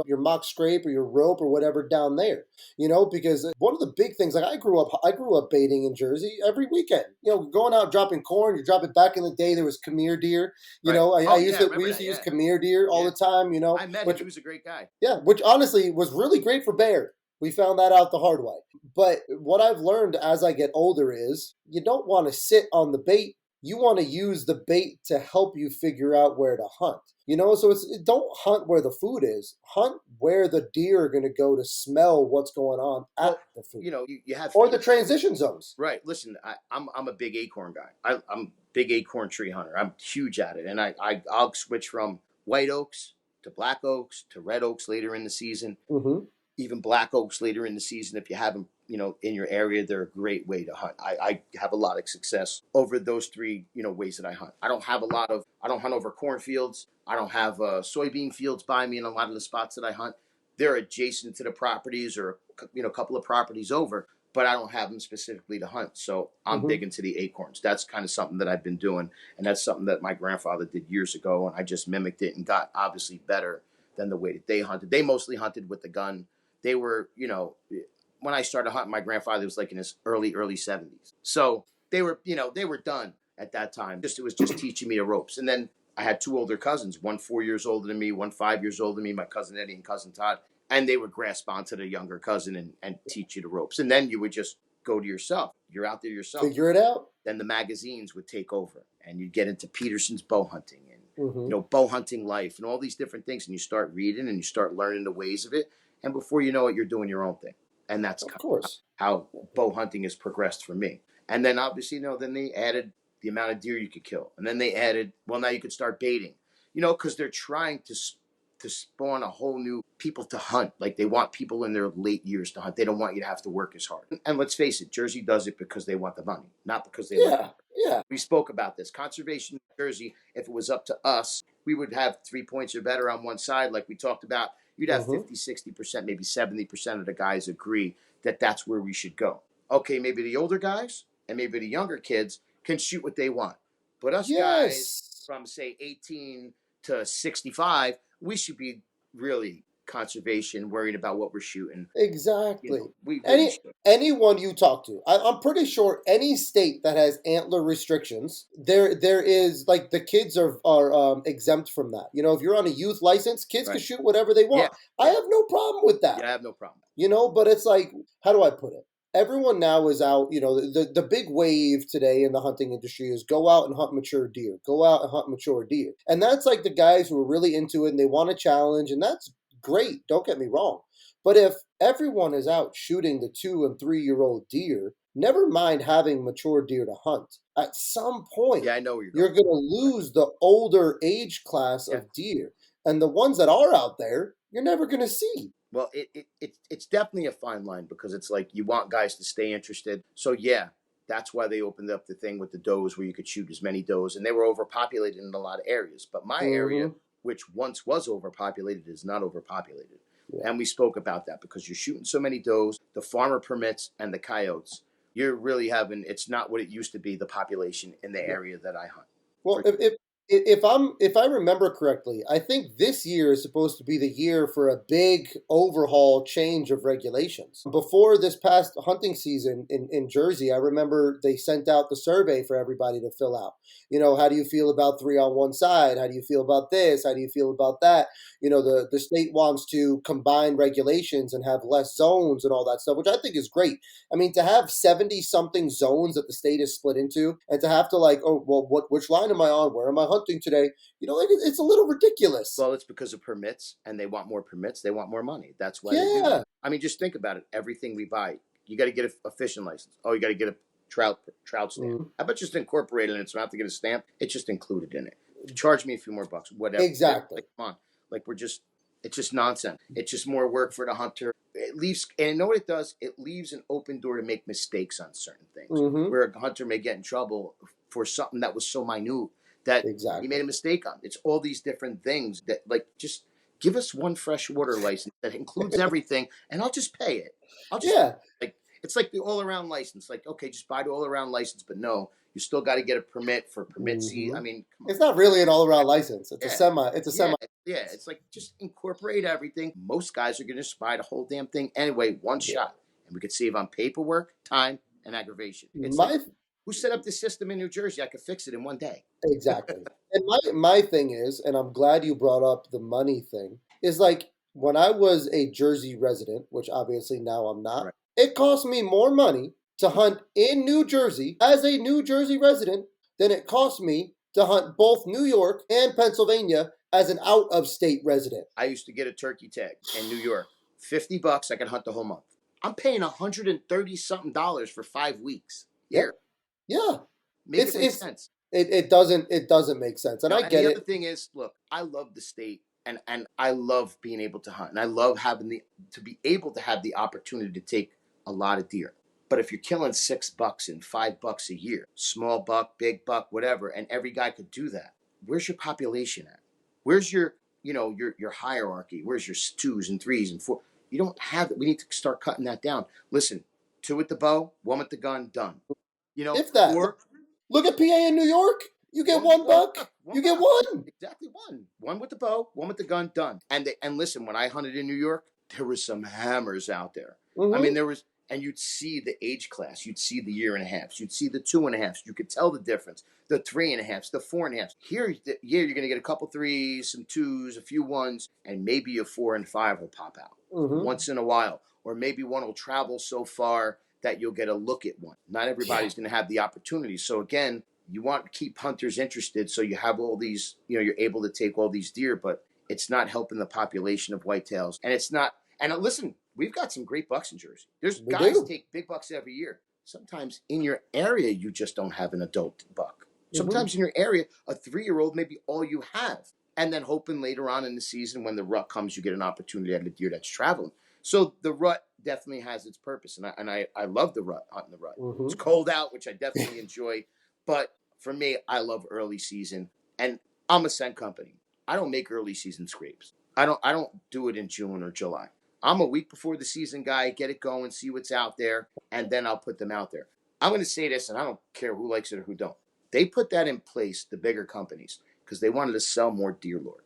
mock scrape or your rope or whatever down there. Because one of the big things, like I grew up baiting in Jersey every weekend. Going out dropping corn. You drop it. Back in the day, there was come here deer. We used to use come here deer all the time. I met him. He was a great guy. Yeah, which honestly was really great for bear. We found that out the hard way. But what I've learned as I get older is you don't want to sit on the bait. You want to use the bait to help you figure out where to hunt. So don't hunt where the food is. Hunt where the deer are going to go to smell what's going on at the food. You have or the transition zones. Right. Listen, I'm a big acorn guy. I'm a big acorn tree hunter. I'm huge at it, and I'll switch from white oaks to black oaks to red oaks later in the season. Mm-hmm. Even black oaks later in the season, if you have them, in your area, they're a great way to hunt. I have a lot of success over those three, ways that I hunt. I don't hunt over cornfields. I don't have soybean fields by me in a lot of the spots that I hunt. They're adjacent to the properties or, a couple of properties over, but I don't have them specifically to hunt. So I'm big into the acorns. That's kind of something that I've been doing. And that's something that my grandfather did years ago. And I just mimicked it and got obviously better than the way that they hunted. They mostly hunted with the gun. They were, when I started hunting, my grandfather was like in his early 70s. So they were done at that time. It was just teaching me the ropes. And then I had two older cousins, one 4 years older than me, one 5 years older than me, my cousin Eddie and cousin Todd. And they would grasp onto the younger cousin and teach you the ropes. And then you would just go to yourself. You're out there yourself. Figure it out. Then the magazines would take over and you'd get into Peterson's bow hunting and, bow hunting life and all these different things. And you start reading and you start learning the ways of it. And before you know it, you're doing your own thing. And that's of course how bow hunting has progressed for me. And then obviously, then they added the amount of deer you could kill. And then they added, now you could start baiting, because they're trying to spawn a whole new people to hunt. Like they want people in their late years to hunt. They don't want you to have to work as hard. And let's face it, Jersey does it because they want the money, not because they want it. Yeah. We spoke about this. Conservation in Jersey, if it was up to us, we would have 3 points or better on one side like we talked about. You'd have 50, 60%, maybe 70% of the guys agree that that's where we should go. Okay, maybe the older guys and maybe the younger kids can shoot what they want. But us guys Yes. from say 18 to 65, we should be really conservation, worried about what we're shooting. Exactly. We really Any should. anyone you talk to, I'm pretty sure any state that has antler restrictions, there is like the kids are exempt from that. If you're on a youth license, kids can Right. shoot whatever they Yeah. want. I Yeah. have no problem with that. Yeah, I have no problem. But it's like, how do I put it? Everyone now is out, the big wave today in the hunting industry is go out and hunt mature deer. Go out and hunt mature deer. And that's like the guys who are really into it and they want a challenge, and that's great, don't get me wrong. But if everyone is out shooting the 2 and 3 year old deer, never mind having mature deer to hunt. At some point, Yeah, I know where you're you're going. going to lose the older age class Yeah. of deer. And the ones that are out there, you're never going to see. Well, it's definitely a fine line because it's like you want guys to stay interested. So yeah, that's why they opened up the thing with the does where you could shoot as many does, and they were overpopulated in a lot of areas. But my area, Mhm. which once was overpopulated, is not overpopulated. Yeah. And we spoke about that because you're shooting so many does, the farmer permits and the coyotes. You're really having it's not what it used to be, the population in the Yeah. area that I hunt. Well, For- if I remember correctly, I think this year is supposed to be the year for a big overhaul change of regulations. Before this past hunting season in Jersey, I remember they sent out the survey for everybody to fill out. How do you feel about 3 on 1 side? How do you feel about this? How do you feel about that? The state wants to combine regulations and have less zones and all that stuff, which I think is great. I mean, to have 70 something zones that the state is split into and to have to like, oh, well, which line am I on? Where am I hunting today? It's a little ridiculous. Well, it's because of permits, and they want more permits. They want more money. That's why they do Yeah. that. I mean, just think about it. Everything we buy, you got to get a fishing license. Oh, you got to get a trout stamp. Mhm. How about just incorporate it in it so I don't have to get a stamp? It's just included in it. Charge me a few more bucks, whatever. Exactly. Like, come on. Like it's just nonsense. It's just more work for the hunter. It leaves, and you know what it does? It leaves an open door to make mistakes on certain things, Mhm. where a hunter may get in trouble for something that was so minute that he Exactly. made a mistake on. It's all these different things that, like, just give us one freshwater license that includes everything, and I'll just pay it. I'll just Yeah. like it's like the all around license. Like, okay, just buy the all around license, but no, you still got to get a permit for permit C. Mhm. I mean, come on. It's not really an all-around license. It's a Yeah. semi. It's a semi. Yeah, it's like just incorporate everything. Most guys are going to just buy the whole damn thing anyway, one Yeah. shot, and we could save on paperwork, time, and aggravation. It's My like, who set up this system in New Jersey? I could fix it in one day. Exactly. And my thing is, and I'm glad you brought up the money thing, is like when I was a Jersey resident, which obviously now I'm not, Right. it cost me more money to hunt in New Jersey as a New Jersey resident than it cost me to hunt both New York and Pennsylvania as an out of state resident. I used to get a turkey tag in New York, $50. I could hunt the whole month. I'm paying $130 something for 5 weeks here. Yeah. Make It's it make it's sense. it doesn't make sense. And No, I and get the it. other thing is, look, I love the state, and I love being able to hunt, and I love having to be able to have the opportunity to take a lot of deer. But if you're killing $6 and $5 a year, small buck, big buck, whatever, and every guy could do that, where's your population at? Where's your your hierarchy? Where's your 2s and 3s and 4? You don't have it. We need to start cutting that down. Listen, 2 with the bow, 1 with the gun, done. If that. Or Look at PA in New York. You get one buck. You get one. Exactly one. 1 with the bow, 1 with the gun, done. And listen, when I hunted in New York, there was some hammers out there. Mhm. I mean, there was, and you'd see the age class, you'd see the 1.5 years, you'd see the 2.5 years. You could tell the difference. The 3.5 years, the 4.5 years. Here, you're going to get a couple 3s, some 2s, a few 1s, and maybe a 4 and 5 will pop out Mhm. once in a while, or maybe one will travel so far that you'll get a look at one. Not everybody's going to have the opportunity. So again, you want to keep hunters interested so you have all these, you're able to take all these deer, but it's not helping the population of whitetails. And it's not, and listen, we've got some great bucks in Jersey. There's We guys do. take big bucks every year. Sometimes in your area, you just don't have an adult buck. Sometimes in your area, a 3-year-old may be all you have. And then hoping later on in the season when the rut comes, you get an opportunity at a deer that's traveling. So the rut definitely has its purpose. And I love the rut, hunting the rut. Mhm. It's cold out, which I definitely enjoy. But for me, I love early season. And I'm a scent company. I don't make early season scrapes. I don't do it in June or July. I'm a week before the season guy, get it going, see what's out there, and then I'll put them out there. I'm going to say this, and I don't care who likes it or who don't. They put that in place, the bigger companies, because they wanted to sell more deer lore.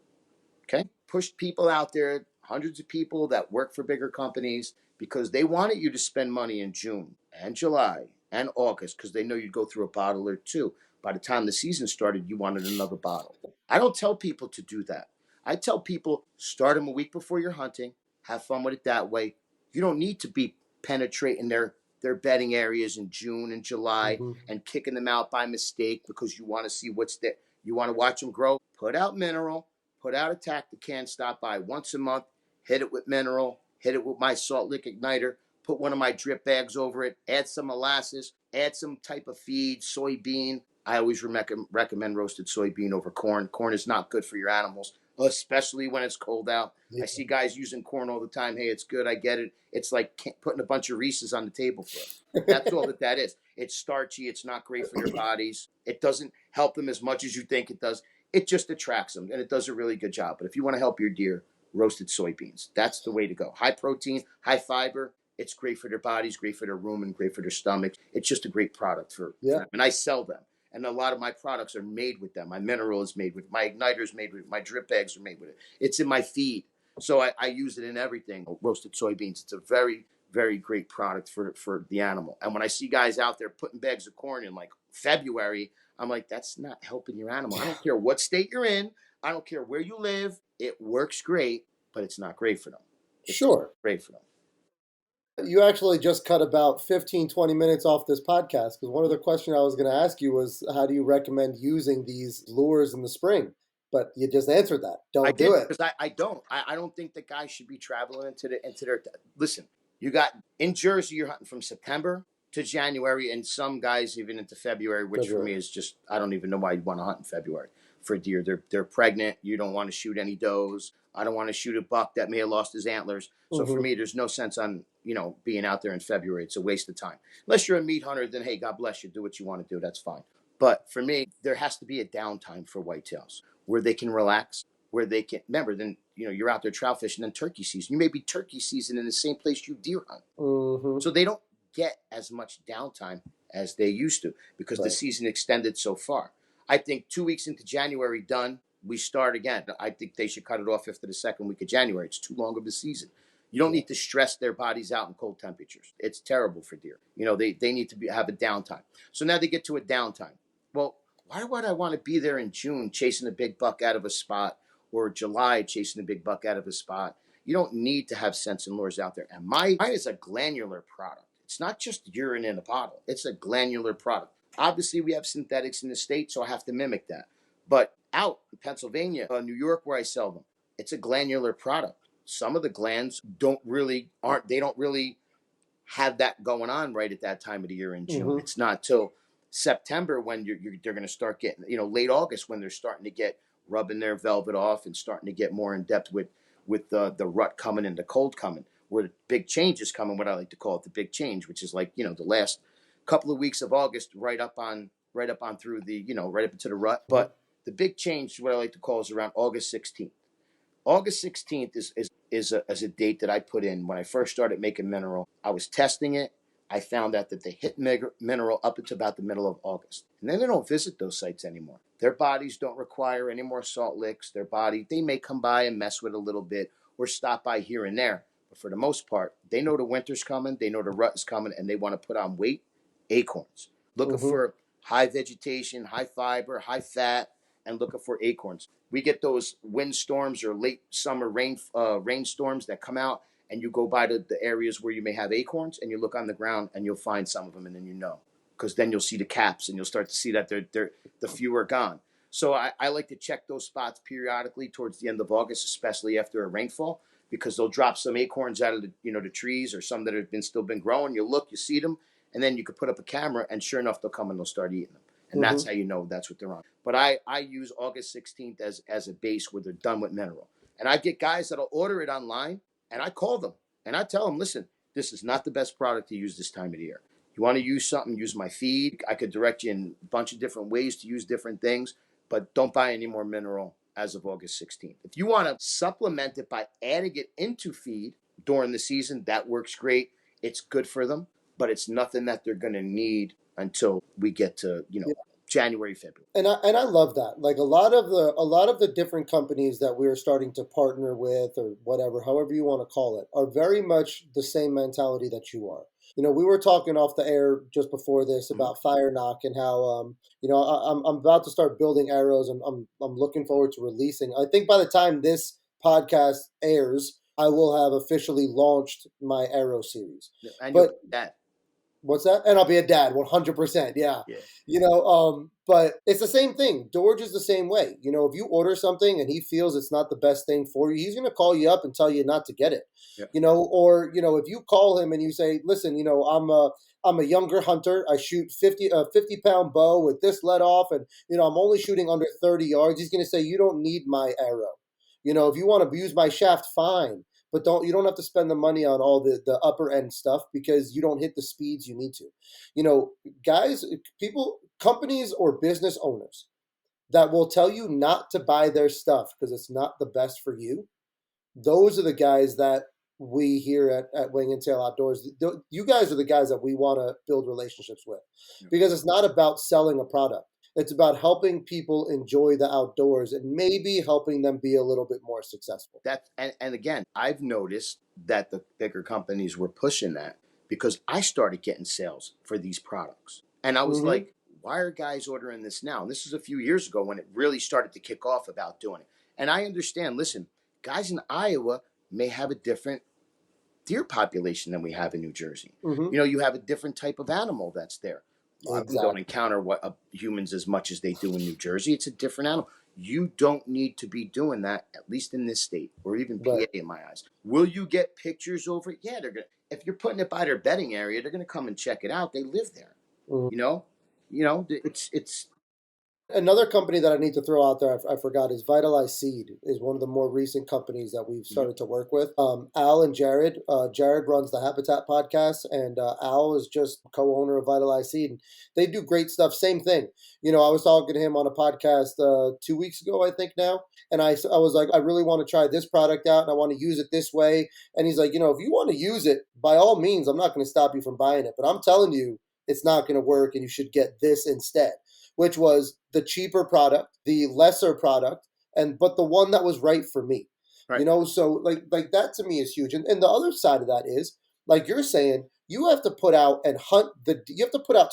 Okay? Pushed people out there, hundreds of people that work for bigger companies, because they wanted you to spend money in June and July and August, because they know you'd go through a bottle or two. By the time the season started, you wanted another bottle. I don't tell people to do that. I tell people, start them a week before you're hunting, have fun with it that way. You don't need to be penetrating their bedding areas in June and July and kicking them out by mistake because you want to see what's there. You want to watch them grow. Put out mineral, put out Attractants, stop by once a month, hit it with mineral, hit it with my salt lick igniter, put one of my drip bags over it, add some molasses, add some type of feed, soybean. I always recommend roasted soybean over corn. Corn is not good for your animals, especially when it's cold out. Yeah. I see guys using corn all the time. Hey, it's good. I get it. It's like putting a bunch of Reese's on the table for them. That's all that is. It's starchy. It's not great for their bodies. It doesn't help them as much as you think it does. It just attracts them, and it does a really good job. But if you want to help your deer, roasted soybeans. That's the way to go. High protein, high fiber. It's great for their bodies, great for their rumen, great for their stomach. It's just a great product for them. And I sell them. And a lot of my products are made with them. My mineral is made with it. My igniter is made with it. My drip bags are made with it. It's in my feed. So I use it in everything. Roasted soybeans. It's a very, very great product for the animal. And when I see guys out there putting bags of corn in like February, I'm like, that's not helping your animal. I don't care what state you're in. I don't care where you live. It works great, but it's not great for them. It's great for them. You actually just cut about 15, 20 minutes off this podcast, because one of the questions I was going to ask you was, how do you recommend using these lures in the spring? But you just answered that. Don't do it. Because I don't think the guys should be traveling into their. Listen, you got in Jersey, you're hunting from September to January, and some guys even into February, which for me is just, I don't even know why you'd want to hunt in February for deer. They're pregnant. You don't want to shoot any does. I don't want to shoot a buck that may have lost his antlers. So for me, there's no sense on, being out there in February. It's a waste of time. Unless you're a meat hunter, then hey, God bless you. Do what you want to do. That's fine. But for me, there has to be a downtime for whitetails where they can relax, where they can, remember, then, you're out there trout fishing, then turkey season. You may be turkey season in the same place you deer hunt. So they don't get as much downtime as they used to because the season extended so far. I think 2 weeks into January done, we start again. I think they should cut it off after the second week of January. It's too long of a season. You don't need to stress their bodies out in cold temperatures. It's terrible for deer. They need to have a downtime. So now they get to a downtime. Well, why would I want to be there in June chasing a big buck out of a spot, or July chasing a big buck out of a spot? You don't need to have scents and lures out there. And mine is a glandular product. It's not just urine in a bottle. It's a glandular product. Obviously, we have synthetics in the state, so I have to mimic that. But out in Pennsylvania, New York, where I sell them, it's a glandular product. Some of the glands don't really have that going on right at that time of the year in June. It's not till September when they're going to start getting, late August when they're starting to get rubbing their velvet off and starting to get more in depth with the rut coming and the cold coming, where the big change is coming, what I like to call it the big change, which is like, the last couple of weeks of August right up on through the, right up into the rut. But the big change, what I like to call, is around August 16th. August 16th is a date that I put in when I first started making mineral. I was testing it. I found out that they hit mineral up until about the middle of August. And then they don't visit those sites anymore. Their bodies don't require any more salt licks. They may come by and mess with a little bit or stop by here and there. But for the most part, they know the winter's coming. They know the rut is coming, and they want to put on weight, acorns. Looking for high vegetation, high fiber, high fat, and looking for acorns. We get those windstorms or late summer rainstorms that come out, and you go by the areas where you may have acorns, and you look on the ground, and you'll find some of them, and then because then you'll see the caps, and you'll start to see that the few are gone. So I like to check those spots periodically towards the end of August, especially after a rainfall, because they'll drop some acorns out of the trees or some that have still been growing. You look, you see them, and then you could put up a camera, and sure enough, they'll come and they'll start eating them. And that's how you know that's what they're on. But I use August 16th as a base where they're done with mineral. And I get guys that'll order it online, and I call them, and I tell them, listen, this is not the best product to use this time of the year. You want to use something, use my feed. I could direct you in a bunch of different ways to use different things, but don't buy any more mineral as of August 16th. If you want to supplement it by adding it into feed, during the season, that works great. It's good for them, but it's nothing that they're going to need until we get to, January, February. And I love that. Like a lot of the different companies that we're starting to partner with or whatever, however you want to call it, are very much the same mentality that you are. We were talking off the air just before this about Fire Knock and how I'm about to start building arrows and I'm looking forward to releasing. I think by the time this podcast airs, I will have officially launched my arrow series. And But that. what's that? And I'll be a dad, 100%. Yeah. But it's the same thing. George is the same way. If you order something and he feels it's not the best thing for you, he's going to call you up and tell you not to get it. Yeah. If you call him and you say, listen, I'm a younger hunter. I shoot 50-pound bow with this let off, and I'm only shooting under 30 yards. He's going to say, you don't need my arrow. If you want to use my shaft, fine. But you don't have to spend the money on all the upper end stuff because you don't hit the speeds you need to. Guys, people, companies or business owners that will tell you not to buy their stuff because it's not the best for you. Those are the guys that we here at Wing and Tail Outdoors, you guys are the guys that we want to build relationships with, because it's not about selling a product. It's about helping people enjoy the outdoors and maybe helping them be a little bit more successful. And again, I've noticed that the bigger companies were pushing that because I started getting sales for these products. And I was like, why are guys ordering this now? And this was a few years ago when it really started to kick off about doing it. And I understand, listen, guys in Iowa may have a different deer population than we have in New Jersey. You have a different type of animal that's there. Exactly. Don't encounter humans as much as they do in New Jersey. It's a different animal. You don't need to be doing that, at least in this state, or even PA in my eyes. Will you get pictures over it? Yeah, they're gonna. If you're putting it by their bedding area, they're gonna come and check it out. They live there. It's Another company that I need to throw out there, I forgot, is Vitalized Seed, is one of the more recent companies that we've started to work with. Al and Jared. Jared runs the Habitat podcast, and Al is just co-owner of Vitalized Seed. And they do great stuff. Same thing. I was talking to him on a podcast 2 weeks ago, I think now. And I was like, I really want to try this product out, and I want to use it this way. And he's like, if you want to use it, by all means, I'm not going to stop you from buying it. But I'm telling you, it's not going to work, and you should get this instead. Which was the cheaper product, the lesser product, but the one that was right for me. Right. So like that to me is huge. And the other side of that is, like you're saying, you have to put out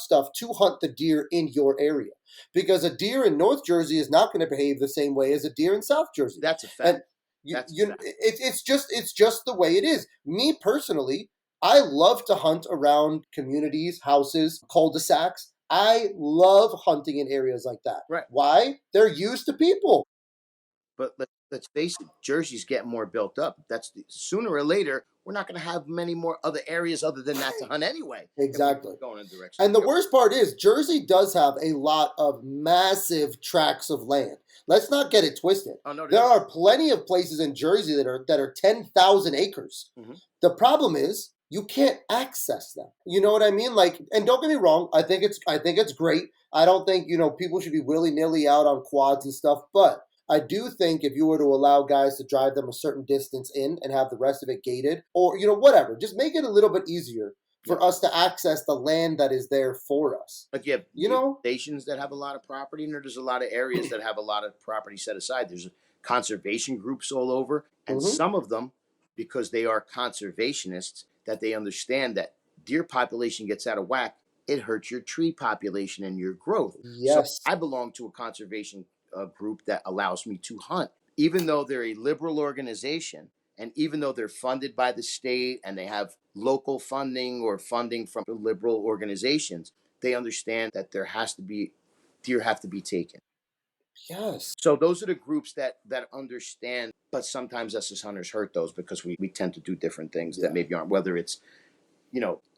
stuff to hunt the deer in your area, because a deer in North Jersey is not going to behave the same way as a deer in South Jersey. That's a fact. It's just the way it is. Me personally, I love to hunt around communities, houses, cul-de-sacs. I love hunting in areas like that. Right. Why? They're used to people. But let's face it, Jersey's getting more built up. Sooner or later, we're not going to have many more other areas other than that to hunt anyway. Exactly. Going in a direction. And the worst part is, Jersey does have a lot of massive tracts of land. Let's not get it twisted. Oh, no, there are plenty of places in Jersey that are 10,000 acres. The problem is, you can't access them. You know what I mean? Like, and don't get me wrong, I think it's great. I don't think, people should be willy-nilly out on quads and stuff, but I do think if you were to allow guys to drive them a certain distance in and have the rest of it gated, or, whatever, just make it a little bit easier for us to access the land that is there for us. Like you have stations that have a lot of property, and there's a lot of areas that have a lot of property set aside. There's conservation groups all over, and some of them, because they are conservationists, that they understand that deer population gets out of whack, it hurts your tree population and your growth. Yes. So I belong to a conservation group that allows me to hunt. Even though they're a liberal organization, and even though they're funded by the state and they have local funding or funding from liberal organizations, they understand that deer have to be taken. Yes. So those are the groups that understand, but sometimes us as hunters hurt those because we tend to do different things that maybe aren't, whether it's,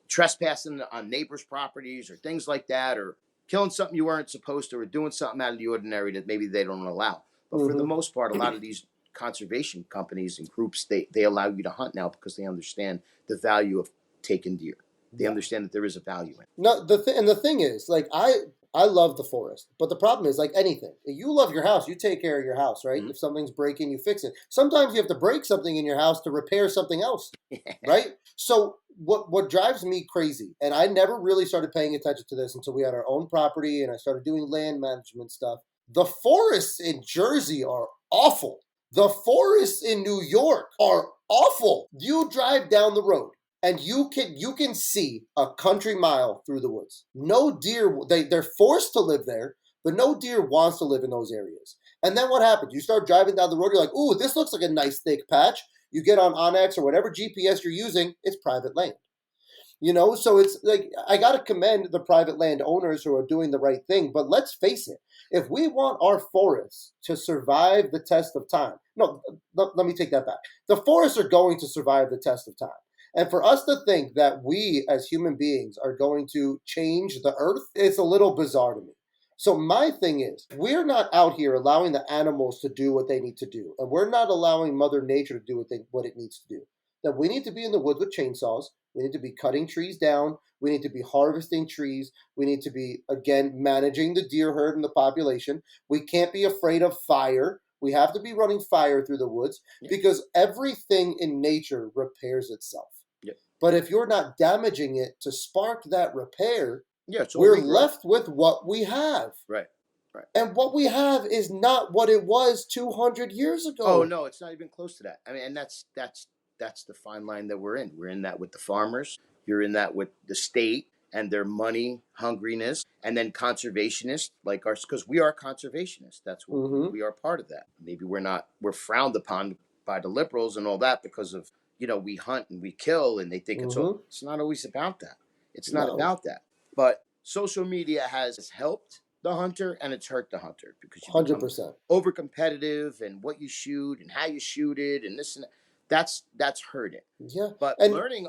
trespassing on neighbors' properties or things like that, or killing something you weren't supposed to, or doing something out of the ordinary that maybe they don't allow. But for the most part, a lot of these conservation companies and groups, they allow you to hunt now because they understand the value of taking deer. They understand that there is a value in it. No, the thing is, like, I love the forest. But the problem is, like anything, you love your house, you take care of your house, right? Mhm. If something's breaking, you fix it. Sometimes you have to break something in your house to repair something else, right? So what drives me crazy, and I never really started paying attention to this until we had our own property and I started doing land management stuff. The forests in Jersey are awful. The forests in New York are awful. You drive down the road and you can see a country mile through the woods. No deer, they're forced to live there, but no deer wants to live in those areas. And then what happens? You start driving down the road, you're like, ooh, this looks like a nice thick patch. You get on Onyx or whatever GPS you're using, it's private land. So it's like I got to commend the private land owners who are doing the right thing. But let's face it, if we want our forests to survive the test of time, no, let me take that back. The forests are going to survive the test of time. And for us to think that we as human beings are going to change the earth, it's a little bizarre to me. So my thing is, we're not out here allowing the animals to do what they need to do. And we're not allowing Mother Nature to do what it needs to do. That we need to be in the woods with chainsaws. We need to be cutting trees down. We need to be harvesting trees. We need to be, again, managing the deer herd and the population. We can't be afraid of fire. We have to be running fire through the woods because everything in nature repairs itself. Yeah. But if you're not damaging it to spark that repair, it's all we're regrowth. left with what we have. Right. And what we have is not what it was 200 years ago. Oh no, it's not even close to that. I mean, and that's the fine line that we're in. We're in that with the farmers. You're in that with the state and their money hungriness, and then conservationists like ours, because we are conservationists. That's what we are part of that. Maybe we're frowned upon by the liberals and all that because of we hunt and we kill, and they think it's not always about that. It's not about that. But social media has helped the hunter and it's hurt the hunter because you 100% over competitive and what you shoot and how you shoot it and this and that. That's hurt it. Yeah. But And learning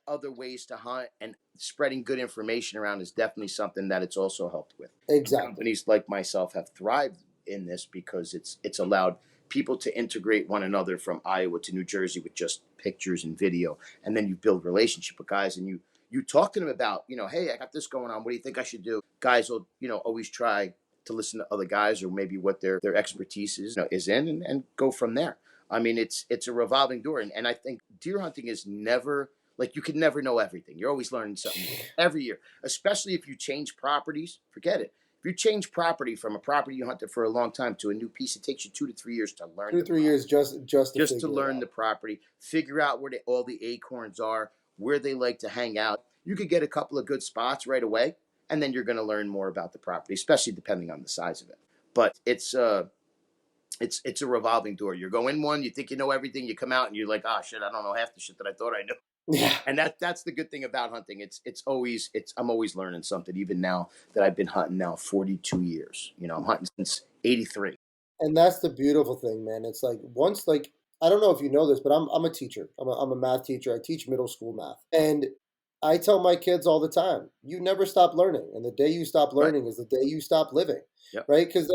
other ways to hunt and spreading good information around is definitely something that it's also helped with. exactly. Companies like myself have thrived in this because it's allowed people to integrate one another from Iowa to New Jersey with just pictures and video, and then you build relationship with guys and you talk to them about, hey, I got this going on. What do you think I should do? Guys will, always try to listen to other guys or maybe what their expertise is in and go from there. I mean, it's a revolving door. And I think deer hunting is never, like, you could never know everything. You're always learning something every year, especially if you change properties. Forget it. If you change property from a property you hunted for a long time to a new piece, it takes you 2 to 3 years to learn. 2 to 3 years just to learn the property, figure out where all the acorns are, where they like to hang out. You could get a couple of good spots right away, and then you're going to learn more about the property, especially depending on the size of it. But it's a revolving door. You go in one, you think you know everything, you come out and you're like, oh shit, I don't know half the shit that I thought I knew. Yeah. And that's the good thing about hunting. I'm always learning something, even now that I've been hunting now 42 years. I'm hunting since 83. And that's the beautiful thing, man. It's like once, like, I don't know if you know this, but I'm a teacher. I'm a math teacher. I teach middle school math. And I tell my kids all the time, you never stop learning. And the day you stop learning is the day you stop living. Yep. Right? Because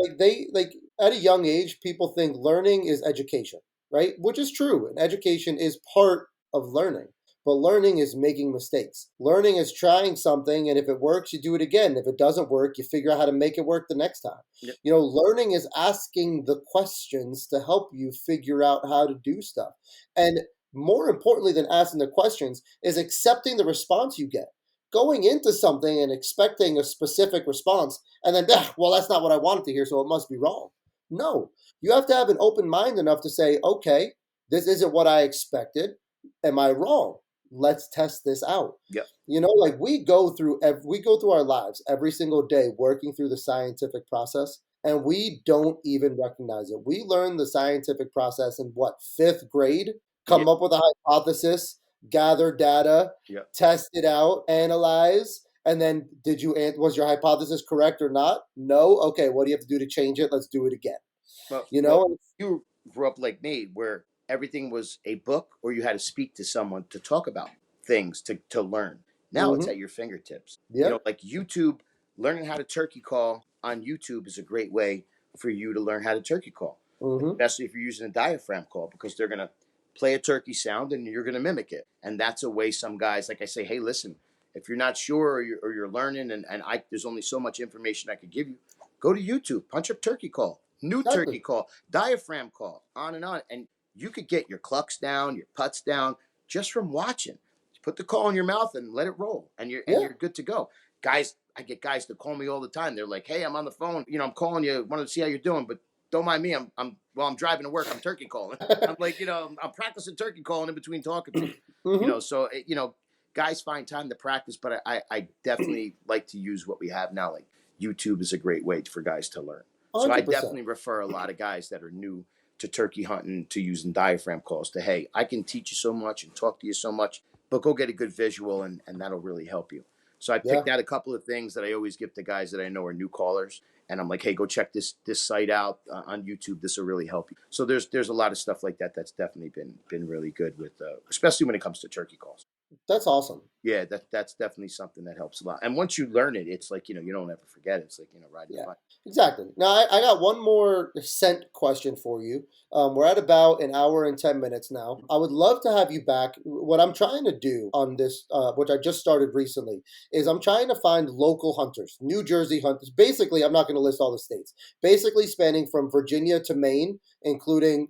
like at a young age, people think learning is education, right? Which is true. And education is part of learning. But learning is making mistakes. Learning is trying something, and if it works, you do it again. If it doesn't work, you figure out how to make it work the next time. Yep. Learning is asking the questions to help you figure out how to do stuff. And more importantly than asking the questions is accepting the response you get. Going into something and expecting a specific response, and then, well, that's not what I wanted to hear, so it must be wrong. No, you have to have an open mind enough to say, okay, this isn't what I expected. Am I wrong? Let's test this out. Yep. Like we go through our lives every single day working through the scientific process, and we don't even recognize it. We learn the scientific process in fifth grade, come up with a hypothesis, gather data, test it out, analyze, and then was your hypothesis correct or not? No. Okay, what do you have to do to change it? Let's do it again. Well, you grew up like me, where everything was a book or you had to speak to someone to talk about things to learn. Now it's at your fingertips. Yeah. Like YouTube, learning how to turkey call on YouTube is a great way for you to learn how to turkey call, especially if you're using a diaphragm call, because they're going to play a turkey sound and you're going to mimic it. And that's a way some guys, like I say, hey, listen, If you're not sure or you're learning, there's only so much information I could give you, go to YouTube, punch up turkey call, new turkey Exactly. call, diaphragm call, on. And you could get your clucks down, your putts down just from watching. Put the call in your mouth and let it roll, and you're good to go. Guys, I get guys that call me all the time. They're like, "Hey, I'm on the phone. I'm calling you. Wanted to see how you're doing, but don't mind me. I'm driving to work. I'm turkey calling. I'm like, I'm practicing turkey calling in between talking to you. Mm-hmm. So guys find time to practice, but I definitely like to use what we have now. Like YouTube is a great way for guys to learn. So I 100%. definitely refer a lot of guys that are new to turkey hunting to using diaphragm calls to, hey, I can teach you so much and talk to you so much, but go get a good visual and that'll really help you. So I Yeah. picked out a couple of things that I always give to guys that I know are new callers. And I'm like, hey, go check this site out on YouTube. This will really help you. So there's a lot of stuff like that that's definitely been really good with, especially when it comes to turkey calls. That's awesome. Yeah, that's definitely something that helps a lot. And once you learn it, it's like, you don't ever forget it. It's like, riding a Yeah, bike. exactly. Now, I got one more scent question for you. We're at about an hour and 10 minutes now. I would love to have you back. What I'm trying to do on this, which I just started recently, is I'm trying to find local hunters, New Jersey hunters. Basically, I'm not going to list all the states. Basically, spanning from Virginia to Maine, including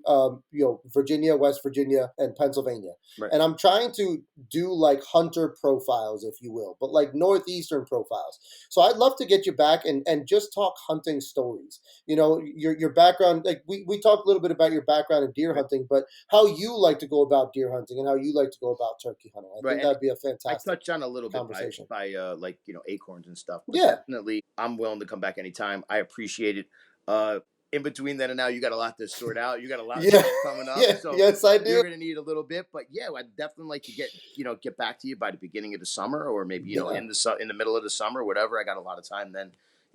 Virginia, West Virginia, and Pennsylvania. Right. And I'm trying to do like hunter profiles, if you will, but like northeastern profiles. So I'd love to get you back and just talk hunting stories. Your background, like we talked a little bit about your background in deer Right. hunting, but how you like to go about deer hunting and how you like to go about turkey hunting. I think that'd be a I fantastic touched on a little bit conversation. by acorns and stuff. But Yeah. definitely, I'm willing to come back anytime. I appreciate it. In between then and now, you got a lot to sort out. You got a lot of Yeah. stuff coming up. Yeah. So Yes, I do. you're gonna need a little bit. But yeah, I'd definitely like to get back to you by the beginning of the summer, or maybe Yeah. in the middle of the summer, whatever. I got a lot of time then.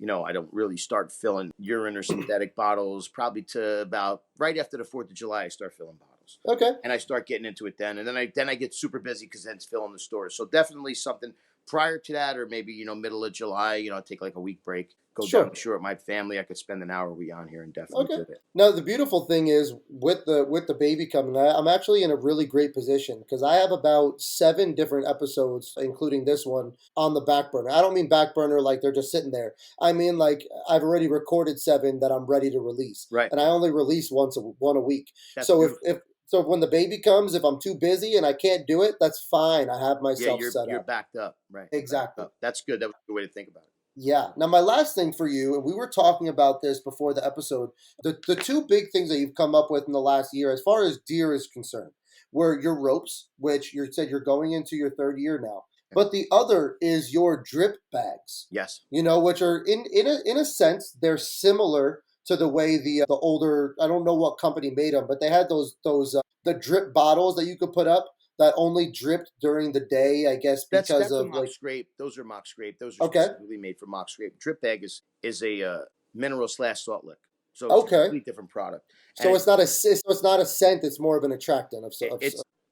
I don't really start filling urine or synthetic bottles probably to about right after the 4th of July. I start filling bottles. Okay. And I start getting into it then, and then I get super busy because then it's filling the stores. So definitely something prior to that, or maybe middle of July. Take like a week break, go Sure. down the shore with my family. I could spend an hour we on here and definitely Okay. do it. Now the beautiful thing is with the baby coming, I'm actually in a really great position because I have about 7 different episodes, including this one, on the back burner. I don't mean back burner like they're just sitting there. I mean like I've already recorded 7 that I'm ready to release, Right. and I only release one a week. That's So beautiful. so when the baby comes, if I'm too busy and I can't do it, that's fine. I have myself set you're up. backed up, right? Exactly. Backed up. That's good. That was a good way to think about it. Yeah. Now, my last thing for you, and we were talking about this before the episode, the 2 big things that you've come up with in the last year, as far as deer is concerned, were your ropes, which you said you're going into your 3rd year now. But the other is your drip bags. Yes. Which are in a sense they're similar to the way the older, I don't know what company made them, but they had those the drip bottles that you could put up that only dripped during the day, I guess, because That's a of mock like. scrape. Those are mock scrape. Those are Okay. specifically made for mock scrape. Drip bag is a mineral / salt lick. So it's a Okay. completely different product. So And it's not a scent. It's more of an attractant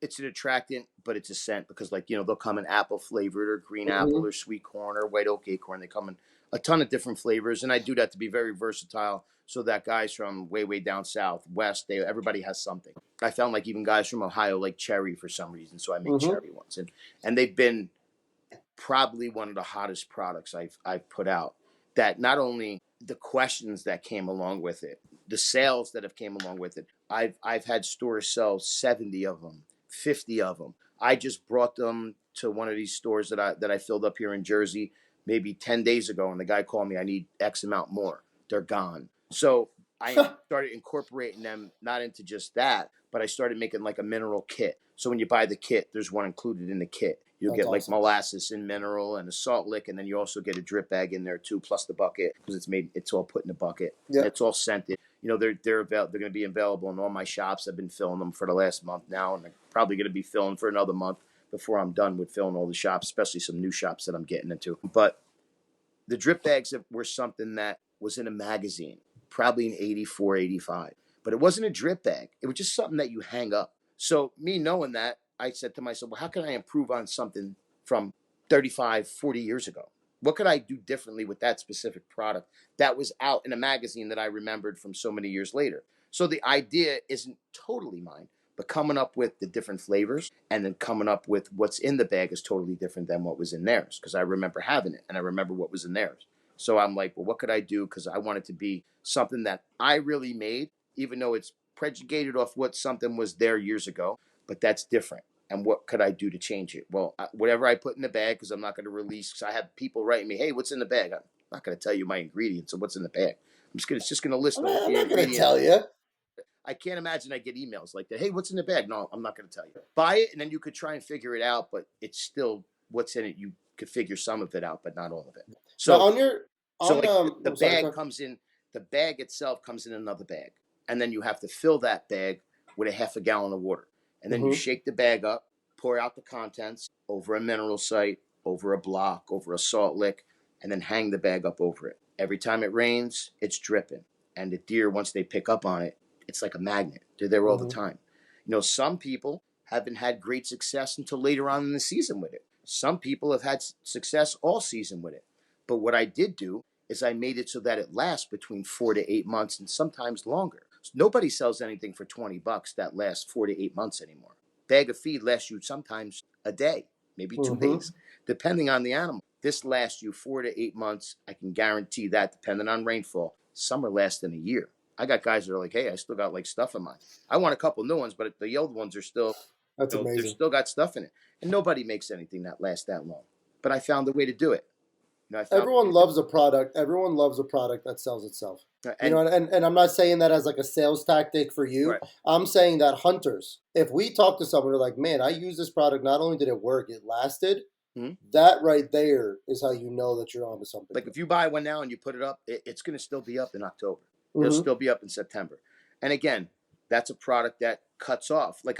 it's an attractant, but it's a scent because they'll come in apple flavored or green Mhm. apple or sweet corn or white oak acorn. They come in a ton of different flavors, and I do that to be very versatile so that guys from way down south, west, everybody has something. I found like even guys from Ohio like cherry for some reason, so I make Mhm. cherry ones, and they've been probably one of the hottest products I've put out. That not only the questions that came along with it, the sales that have came along with it. I've had stores sell 70 of them, 50 of them. I just brought them to one of these stores that I filled up here in Jersey maybe 10 days ago, and the guy called me, I need X amount more. They're gone. So I started incorporating them not into just that, but I started making like a mineral kit. So when you buy the kit, there's one included in the kit. You'll That's get like awesome. molasses and mineral and a salt lick, and then you also get a drip bag in there too, plus the bucket because it's all put in a bucket. Yeah. And it's all scented. They're going to be available in all my shops. I've been filling them for the last month now, and I'm probably going to be filling for another month before I'm done with filling all the shops, especially some new shops that I'm getting into. But the drip bags were something that was in a magazine, probably in 84, 85. But it wasn't a drip bag. It was just something that you hang up. So me knowing that, I said to myself, well, how can I improve on something from 35, 40 years ago? What could I do differently with that specific product that was out in a magazine that I remembered from so many years later? So the idea isn't totally mine, But coming up with the different flavors and then coming up with what's in the bag is totally different than what was in theirs, because I remember having it and I remember what was in theirs. So I'm like, well, what could I do? Because I want it to be something that I really made, even though it's predicated off what something was there years ago, but that's different. And what could I do to change it? Well, whatever I put in the bag, because I'm not going to release, because I have people writing me, hey, what's in the bag? I'm not going to tell you my ingredients or what's in the bag. It's just going to list I'm all not, I'm the not going to ingredients. tell you. I can't imagine I get emails like that. Hey, what's in the bag? No, I'm not going to tell you. Buy it, and then you could try and figure it out, but it's still what's in it. You could figure some of it out, but not all of it. Now So, on your so on like the I'm sorry, go bag ahead. comes in, the bag itself comes in another bag, and then you have to fill that bag with a half a gallon of water, and then you shake the bag up, pour out the contents over a mineral site, over a block, over a salt lick, and then hang the bag up over it. Every time it rains, it's dripping, and the deer, once they pick up on it, it's like a magnet. They're there all the time. You know, some people haven't had great success until later on in the season with it. Some people have had success all season with it. But what I did do is I made it so that it lasts between 4 to 8 months and sometimes longer. So nobody sells anything for $20 that lasts 4 to 8 months anymore. Bag of feed lasts you sometimes a day, maybe 2 days, depending on the animal. This lasts you 4 to 8 months. I can guarantee that, depending on rainfall. Some are lasting a year. I got guys that are like, hey, I still got like stuff in mine. I want a couple new ones, but the old ones are still, That's they're amazing. still got stuff in it. And nobody makes anything that lasts that long. But I found a way to do it. You know, I found Everyone loves a product. Everyone loves a product that sells itself. You and know, and I'm not saying that as like a sales tactic for you. right. I'm saying that hunters, if we talk to someone, they're like, man, I use this product. Not only did it work, it lasted. Mhm. That right there is how you know that you're onto something. Like if you buy one now and you put it up, it's going to still be up in October. It'll Mhm. still be up in September. And again, that's a product that cuts off. Like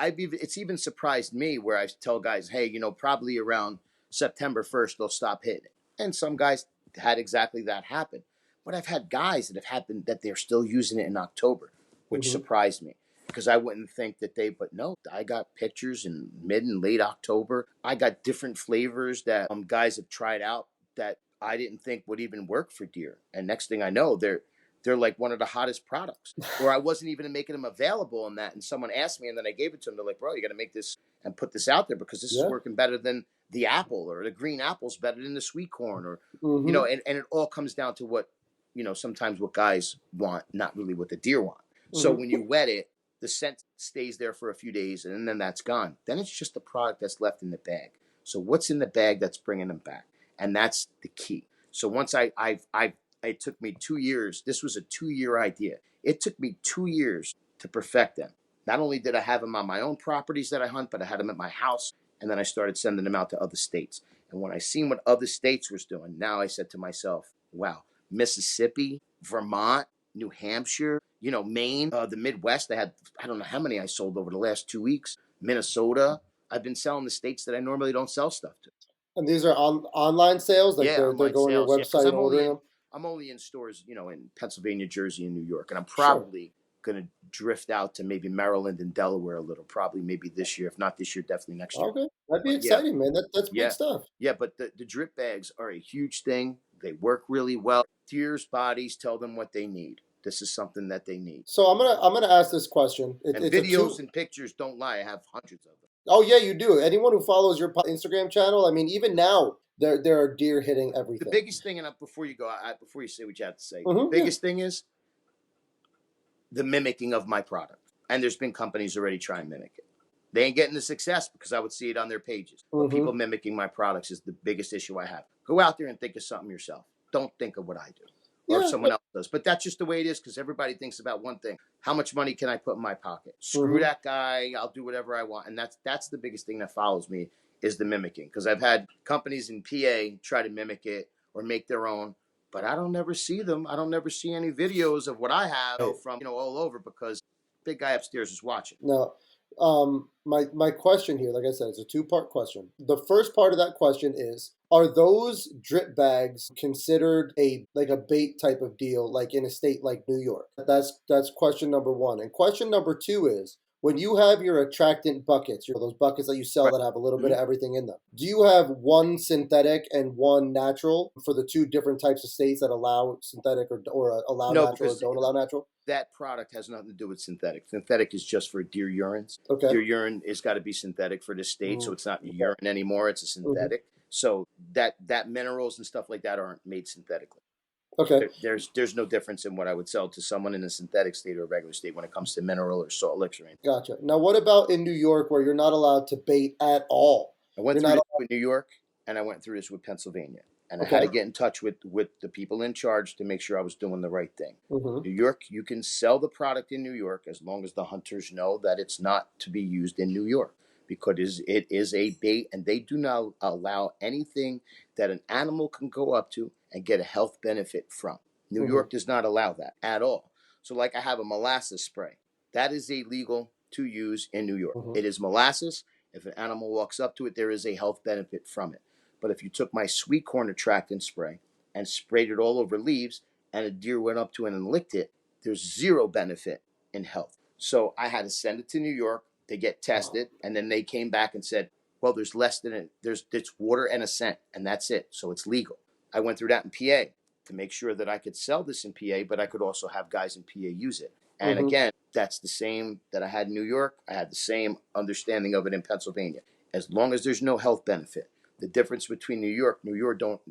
it's even surprised me where I tell guys, hey, you know, probably around September 1st, they'll stop hitting it. And some guys had exactly that happen. But I've had guys that have happened that they're still using it in October, which surprised me, because I wouldn't think that but no, I got pictures in mid and late October. I got different flavors that guys have tried out that I didn't think would even work for deer. And next thing I know, they're like one of the hottest products. Or I wasn't even making them available in that. And someone asked me, and then I gave it to them. They're like, bro, you got to make this and put this out there because this is working better than the apple, or the green apple's better than the sweet corn, or, you know, and it all comes down to what, you know, sometimes what guys want, not really what the deer want. So when you wet it, the scent stays there for a few days and then that's gone. Then it's just the product that's left in the bag. So what's in the bag that's bringing them back? And that's the key. So once it took me 2 years. This was a 2-year idea. It took me 2 years to perfect them. Not only did I have them on my own properties that I hunt, but I had them at my house. And then I started sending them out to other states. And when I seen what other states was doing, now I said to myself, wow, Mississippi, Vermont, New Hampshire, you know, Maine, the Midwest. I don't know how many I sold over the last 2 weeks. Minnesota. I've been selling the states that I normally don't sell stuff to. And these are online sales, like they're online going to your sales. website and ordering them. I'm only in stores, you know, in Pennsylvania, Jersey, and New York, and I'm Sure. probably going to drift out to maybe Maryland and Delaware a little. Probably maybe this year. If not this year, definitely next year. Okay, that'd be But yeah, exciting, man. That's yeah, big stuff. yeah. But the drip bags are a huge thing. They work really well. Deer's bodies tell them what they need. This is something that they need. So I'm gonna ask this question. And It's a videos and pictures don't lie. I have hundreds of them. Oh yeah, you do. Anyone who follows your Instagram channel, I mean, even now there are deer hitting The everything. biggest thing, and before you go, before you say what you have to say, the Yeah. biggest thing is the mimicking of my product. And there's been companies already try and mimic it. They ain't getting the success because I would see it on their pages. But people mimicking my products is the biggest issue I have. Go out there and think of something yourself. Don't think of what I do or Yeah, someone else does. But that's just the way it is, because everybody thinks about one thing. How much money can I put in my pocket? Screw that guy. I'll do whatever I want. And that's the biggest thing that follows me, is the mimicking. Because I've had companies in PA try to mimic it or make their own, but I don't never see them. I don't never see any videos of what I have from, you know, all over, because big guy upstairs is watching. Now, my question here, like I said, it's a two-part question. The first part of that question is, are those drip bags considered a bait type of deal, like in a state like New York? That's question number one. And question number two is, When you have your attractant buckets, those buckets that you sell Right. that have a little bit of everything in them, do you have one synthetic and one natural for the two different types of states that allow synthetic or allow No, natural or because don't allow natural? that product has nothing to do with synthetic. Synthetic is just for deer urines. Okay. Deer urine has got to be synthetic for this state, so it's not Okay. urine anymore. It's a Mhm. synthetic. So that minerals and stuff like that aren't made synthetically. Okay. There's no difference in what I would sell to someone in a synthetic state or a regular state when it comes to mineral or salt licks or anything. Gotcha. Now, what about in New York where you're not allowed to bait at all? I went You're through not this with New York, and I went through this with Pennsylvania, and I had to okay. get in touch with the people in charge to make sure I was doing the right thing. Mm-hmm. New York, you can sell the product in New York as long as the hunters know that it's not to be used in New York, because it is a bait, and they do not allow anything that an animal can go up to and get a health benefit from. New Mm-hmm. York does not allow that at all. So, like, I have a molasses spray that is illegal to use in New York. Mm-hmm. It is molasses. If an animal walks up to it, there is a health benefit from it. But if you took my sweet corn attractant spray and sprayed it all over leaves, and a deer went up to it and licked it, there's zero benefit in health. So I had to send it to New York to get tested, and then they came back and said, well, there's less than it. It's water and a scent, and that's it. So it's legal. I went through that in PA to make sure that I could sell this in PA, but I could also have guys in PA use it. And again, that's the same that I had in New York. I had the same understanding of it in Pennsylvania. As long as there's no health benefit. The difference between New York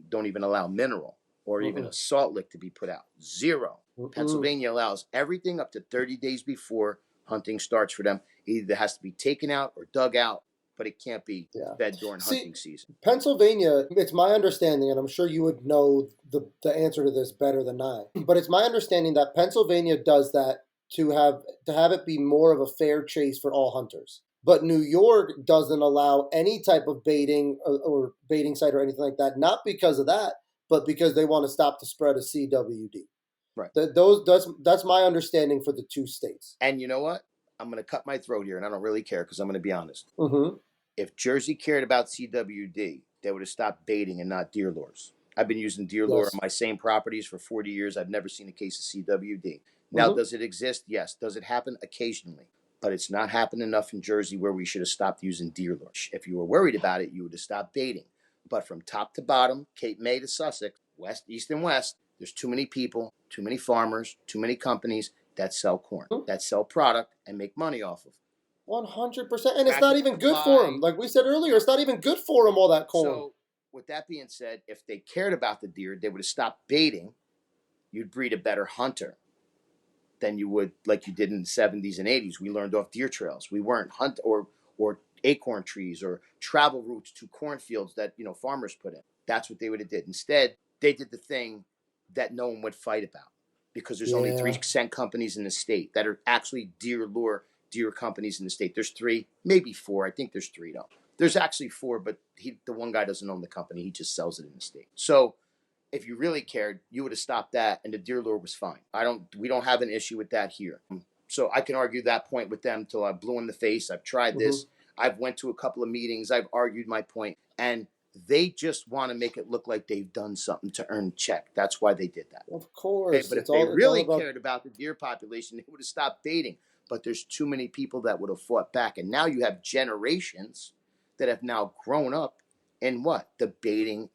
don't even allow mineral or even a salt lick to be put out. Zero. Pennsylvania allows everything up to 30 days before hunting starts for them. Either it has to be taken out or dug out, but it can't be fed during hunting season. Pennsylvania, it's my understanding, and I'm sure you would know the answer to this better than I, but it's my understanding that Pennsylvania does that to have it be more of a fair chase for all hunters. But New York doesn't allow any type of baiting or baiting site or anything like that, not because of that, but because they want to stop the spread of CWD. Right. That's my understanding for the two states. And you know what? I'm going to cut my throat here, and I don't really care because I'm going to be honest. Mm-hmm. If Jersey cared about CWD, they would have stopped baiting and not deer lures. I've been using deer lure on my same properties for 40 years. I've never seen a case of CWD. Now, does it exist? Yes. Does it happen? Occasionally. But it's not happened enough in Jersey where we should have stopped using deer lure. If you were worried about it, you would have stopped baiting. But from top to bottom, Cape May to Sussex, west, east, and west, there's too many people, too many farmers, too many companies that sell corn, that sell product and make money off of. 100%. And it's not even good for them. Like we said earlier, it's not even good for them, all that corn. So, with that being said, if they cared about the deer, they would have stopped baiting. You'd breed a better hunter than you would like you did in the 70s and 80s. We learned off deer trails. We weren't hunt or acorn trees or travel routes to cornfields that, farmers put in. That's what they would have did. Instead, they did the thing that no one would fight about because there's only 3% companies in the state that are actually deer companies in the state. There's 3, maybe 4. I think there's 3 though. There's actually 4, but the one guy doesn't own the company. He just sells it in the state. So if you really cared, you would have stopped that, and the deer lure was fine. We don't have an issue with that here. So I can argue that point with them till I'm blue in the face. I've tried this. I've went to a couple of meetings. I've argued my point, and they just want to make it look like they've done something to earn a check. That's why they did that. Of course. Okay, but if they really cared about the deer population, they would have stopped baiting. But there's too many people that would have fought back, and now you have generations that have now grown up in the baiting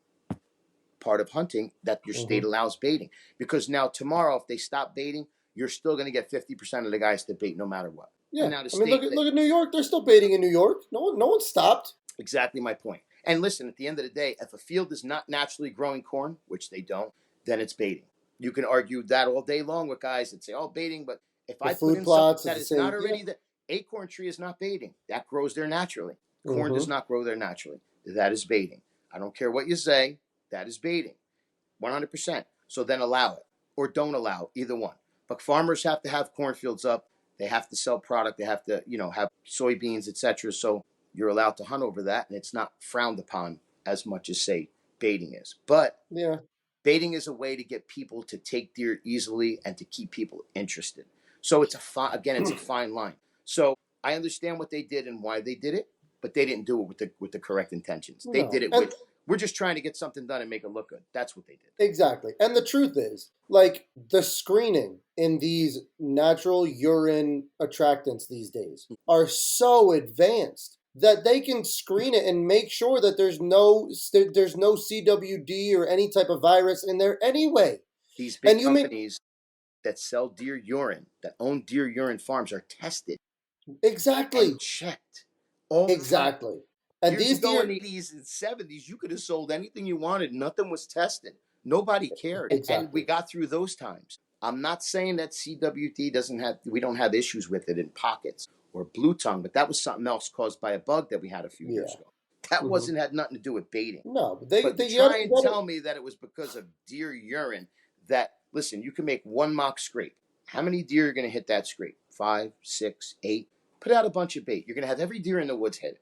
part of hunting that your state allows baiting. Because now tomorrow, if they stop baiting, you're still going to get 50% of the guys to bait no matter what. Yeah, now look at New York. They're still baiting in New York. No one stopped. Exactly my point. And listen, at the end of the day, if a field is not naturally growing corn, which they don't, then it's baiting. You can argue that all day long with guys that say, baiting, but if I put in something that is not already the acorn tree is not baiting. That grows there naturally. Corn does not grow there naturally. That is baiting. I don't care what you say. That is baiting. 100%. So then allow it or don't allow it, either one. But farmers have to have cornfields up. They have to sell product. They have to, have soybeans, etc. So you're allowed to hunt over that, and it's not frowned upon as much as, say, baiting is. But baiting is a way to get people to take deer easily and to keep people interested. So it's a fine line. So I understand what they did and why they did it, but they didn't do it with the correct intentions. They did it We're just trying to get something done and make it look good. That's what they did. Exactly. And the truth is, like, the screening in these natural urine attractants these days are so advanced that they can screen it and make sure that there's no CWD or any type of virus in there anyway. These big And you make companies that sell deer urine, that own deer urine farms, are tested exactly, and checked all the time. exactly. And Years these ago in deer, the 80s and 70s, you could have sold anything you wanted. Nothing was tested. Nobody cared. And we exactly. got through those times. I'm not saying that CWD we don't have issues with it in pockets or blue tongue, but that was something else caused by a bug that we had a few years Yeah. ago. That Mhm. had nothing to do with baiting. No, but But to you try gotta, and tell me that it was because of deer urine, that, listen, you can make one mock scrape. How many deer are going to hit that scrape? 5, 6, 8. Put out a bunch of bait. You're going to have every deer in the woods hit it.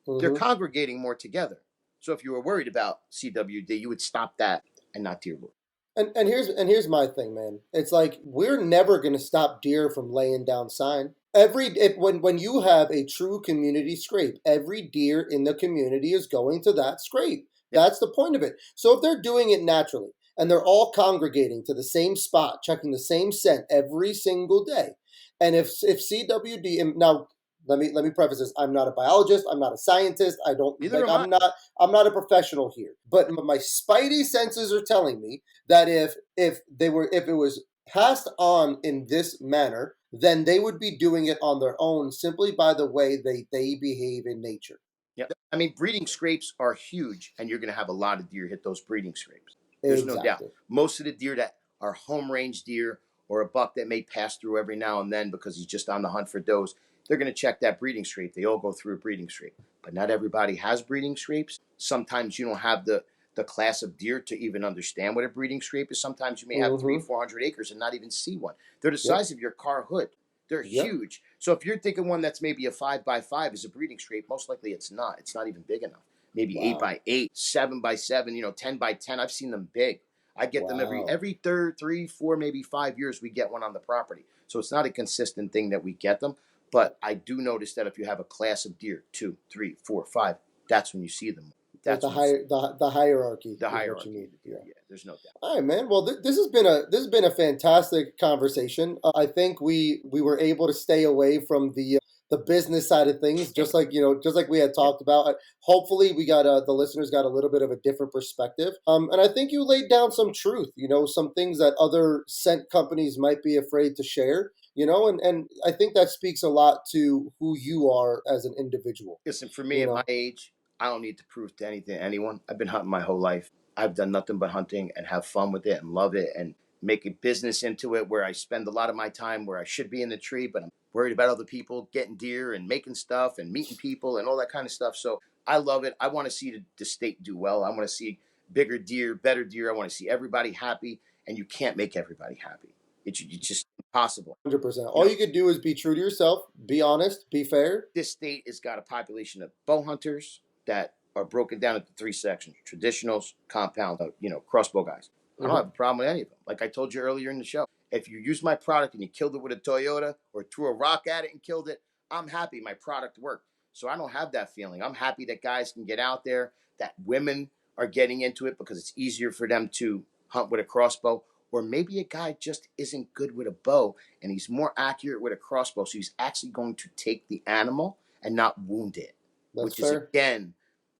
They're Mhm. congregating more together. So if you were worried about CWD, you would stop that and not deer wood. And here's my thing, man. It's like we're never gonna stop deer from laying down sign. When you have a true community scrape, every deer in the community is going to that scrape. Yep. That's the point of it. So if they're doing it naturally and they're all congregating to the same spot, checking the same scent every single day, and if CWD, and now let me preface this: I'm not a biologist, I'm not a scientist, I don't Neither like am I. I'm not a professional here, but my spidey senses are telling me that if it was passed on in this manner, then they would be doing it on their own simply by the way they behave in nature. Yep. I mean, breeding scrapes are huge, and you're going to have a lot of deer hit those breeding scrapes. There's no doubt. Exactly. Most of the deer that are home range deer, or a buck that may pass through every now and then because he's just on the hunt for does, they're going to check that breeding scrape. They all go through a breeding scrape. But not everybody has breeding scrapes. Sometimes you don't have the class of deer to even understand what a breeding scrape is. Sometimes you may have 300, 400 acres and not even see one. They're the size of your car hood. They're huge. So if you're thinking one that's maybe a 5x5 is a breeding scrape, most likely it's not. It's not even big enough. Maybe 8x8, 7x7, 10x10. I've seen them big. I get them every third, 3, 4, maybe 5 years. We get one on the property. So it's not a consistent thing that we get them. But I do notice that if you have a class of deer, 2, 3, 4, 5, that's when you see them. That's the hierarchy. The hierarchy. What you need. Yeah, there's no doubt. All right, man. Well, this has been a fantastic conversation. I think we were able to stay away from the business side of things, just like we had talked about. Hopefully, we got the listeners got a little bit of a different perspective. And I think you laid down some truth. Some things that other scent companies might be afraid to share. And I think that speaks a lot to who you are as an individual. Listen, for me at my age, I don't need to prove to anyone. I've been hunting my whole life. I've done nothing but hunting and have fun with it and love it and make a business into it where I spend a lot of my time where I should be in the tree, but I'm worried about other people getting deer and making stuff and meeting people and all that kind of stuff. So I love it. I want to see the state do well. I want to see bigger deer, better deer. I want to see everybody happy, and you can't make everybody happy. It's just impossible. 100%. All you could do is be true to yourself, be honest, be fair. This state has got a population of bow hunters that are broken down into 3 sections: traditionals, compound, crossbow guys. I don't have a problem with any of them. Like I told you earlier in the show, if you use my product and you killed it with a Toyota or threw a rock at it and killed it, I'm happy my product worked. So I don't have that feeling. I'm happy that guys can get out there, that women are getting into it because it's easier for them to hunt with a crossbow. Or maybe a guy just isn't good with a bow and he's more accurate with a crossbow. So he's actually going to take the animal and not wound it. That's which fair. Is, again,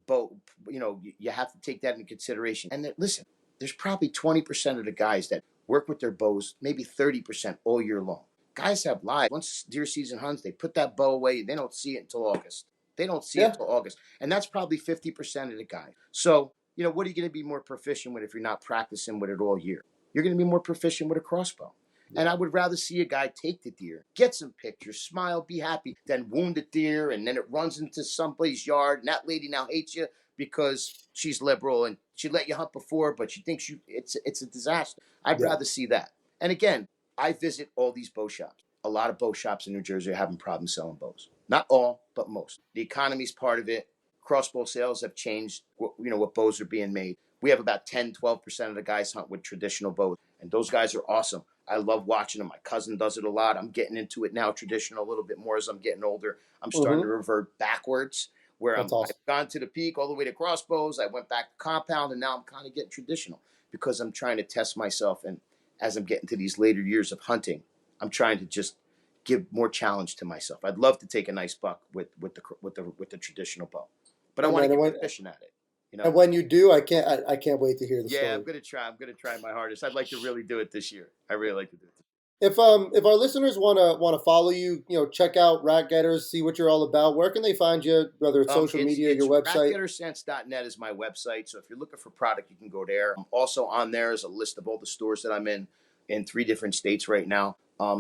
bow, you have to take that into consideration. And listen, there's probably 20% of the guys that work with their bows, maybe 30% all year long. Guys have lives. Once deer season hunts, they put that bow away. They don't see it until August. They don't see it until August. And that's probably 50% of the guys. So, what are you going to be more proficient with if you're not practicing with it all year? You're going to be more proficient with a crossbow. Yeah. And I would rather see a guy take the deer, get some pictures, smile, be happy, than wound the deer, and then it runs into someplace's yard, and that lady now hates you because she's liberal and she let you hunt before, but she thinks it's a disaster. I'd rather see that. And again, I visit all these bow shops. A lot of bow shops in New Jersey are having problems selling bows. Not all, but most. The economy's part of it. Crossbow sales have changed, what bows are being made. We have about 10, 12% of the guys hunt with traditional bows. And those guys are awesome. I love watching them. My cousin does it a lot. I'm getting into it now, traditional, a little bit more as I'm getting older. I'm starting to revert backwards. where That's I've awesome. gone to the peak all the way to crossbows. I went back to compound, and now I'm kind of getting traditional because I'm trying to test myself. And as I'm getting to these later years of hunting, I'm trying to just give more challenge to myself. I'd love to take a nice buck with the traditional bow, but I And want to then get proficient at it. You and know, when you do, I can't wait to hear the yeah, story. I'm gonna try my hardest. I'd like to really do it this year. I really like to do it. If our listeners wanna follow you, check out Rat Getters, see what you're all about. Where can they find you? Whether it's social media, your It's website. ratgettersense.net is my website. So if you're looking for product, you can go there. Also on there is a list of all the stores that I'm in 3 different states right now.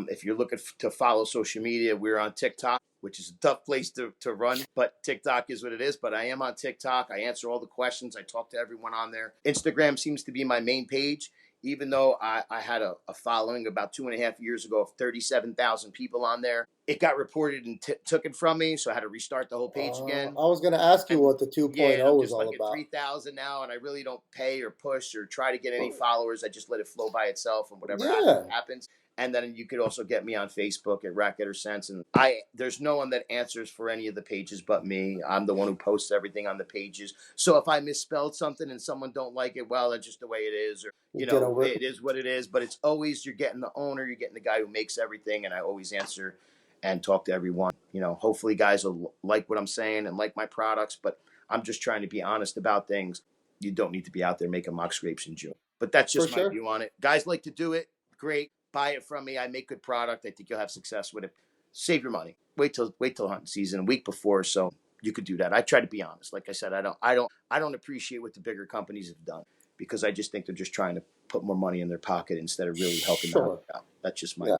If you're looking to follow social media, we're on TikTok, which is a tough place to run, but TikTok is what it is. But I am on TikTok. I answer all the questions. I talk to everyone on there. Instagram seems to be my main page, even though I had a following about 2.5 years ago of 37,000 people on there. It got reported and took it from me, so I had to restart the whole page again. I was gonna ask you And what the yeah, 2.0 and I'm was just all like at about. 3,000 now, and I really don't pay or push or try to get any followers. I just let it flow by itself, and whatever happens, Yeah, happens. And then you could also get me on Facebook at Rat Getter Sense. And there's no one that answers for any of the pages but me. I'm the one who posts everything on the pages. So if I misspelled something and someone don't like it, well, that's just the way it is, or you get over it. it is what it is. But it's always you're getting the owner, you're getting the guy who makes everything, and I always answer and talk to everyone. Hopefully guys will like what I'm saying and like my products, but I'm just trying to be honest about things. You don't need to be out there making mock scrapes in June. But that's For just my sure. view on it. Guys like to do it. Great. Buy it from me. I make good product. I think you'll have success with it. Save your money. Wait till hunting season a week before, so you could do that. I try to be honest. Like I said, I don't appreciate what the bigger companies have done because I just think they're just trying to put more money in their pocket instead of really helping the hunter Sure. out. That's just my Yeah.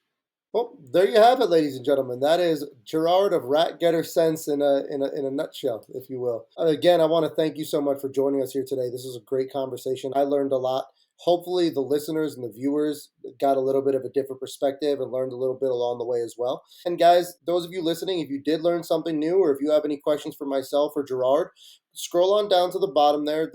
Well, there you have it, ladies and gentlemen. That is Gerard of Rat Getter Sense in a nutshell, if you will. Again, I want to thank you so much for joining us here today. This was a great conversation. I learned a lot. Hopefully, the listeners and the viewers got a little bit of a different perspective and learned a little bit along the way as well. And guys, those of you listening, if you did learn something new, or if you have any questions for myself or Gerard, scroll on down to the bottom there. If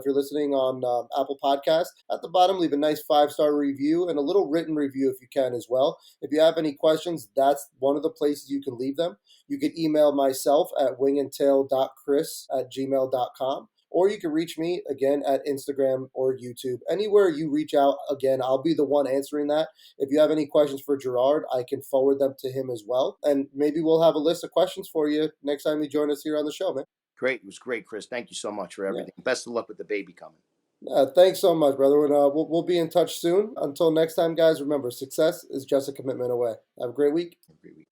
you're listening on Apple Podcast, at the bottom, leave a nice 5-star review and a little written review if you can as well. If you have any questions, that's one of the places you can leave them. You can email myself at wingandtail.chris@gmail.com, or you can reach me again at Instagram or YouTube. Anywhere you reach out, again, I'll be the one answering that. If you have any questions for Gerard, I can forward them to him as well. And maybe we'll have a list of questions for you next time you join us here on the show, man. Great. It was great, Chris. Thank you so much for Yeah. everything. Best of luck with the baby coming. Thanks so much, brother. And we'll be in touch soon. Until next time, guys, remember, success is just a commitment away. Have a great week. Have a great week.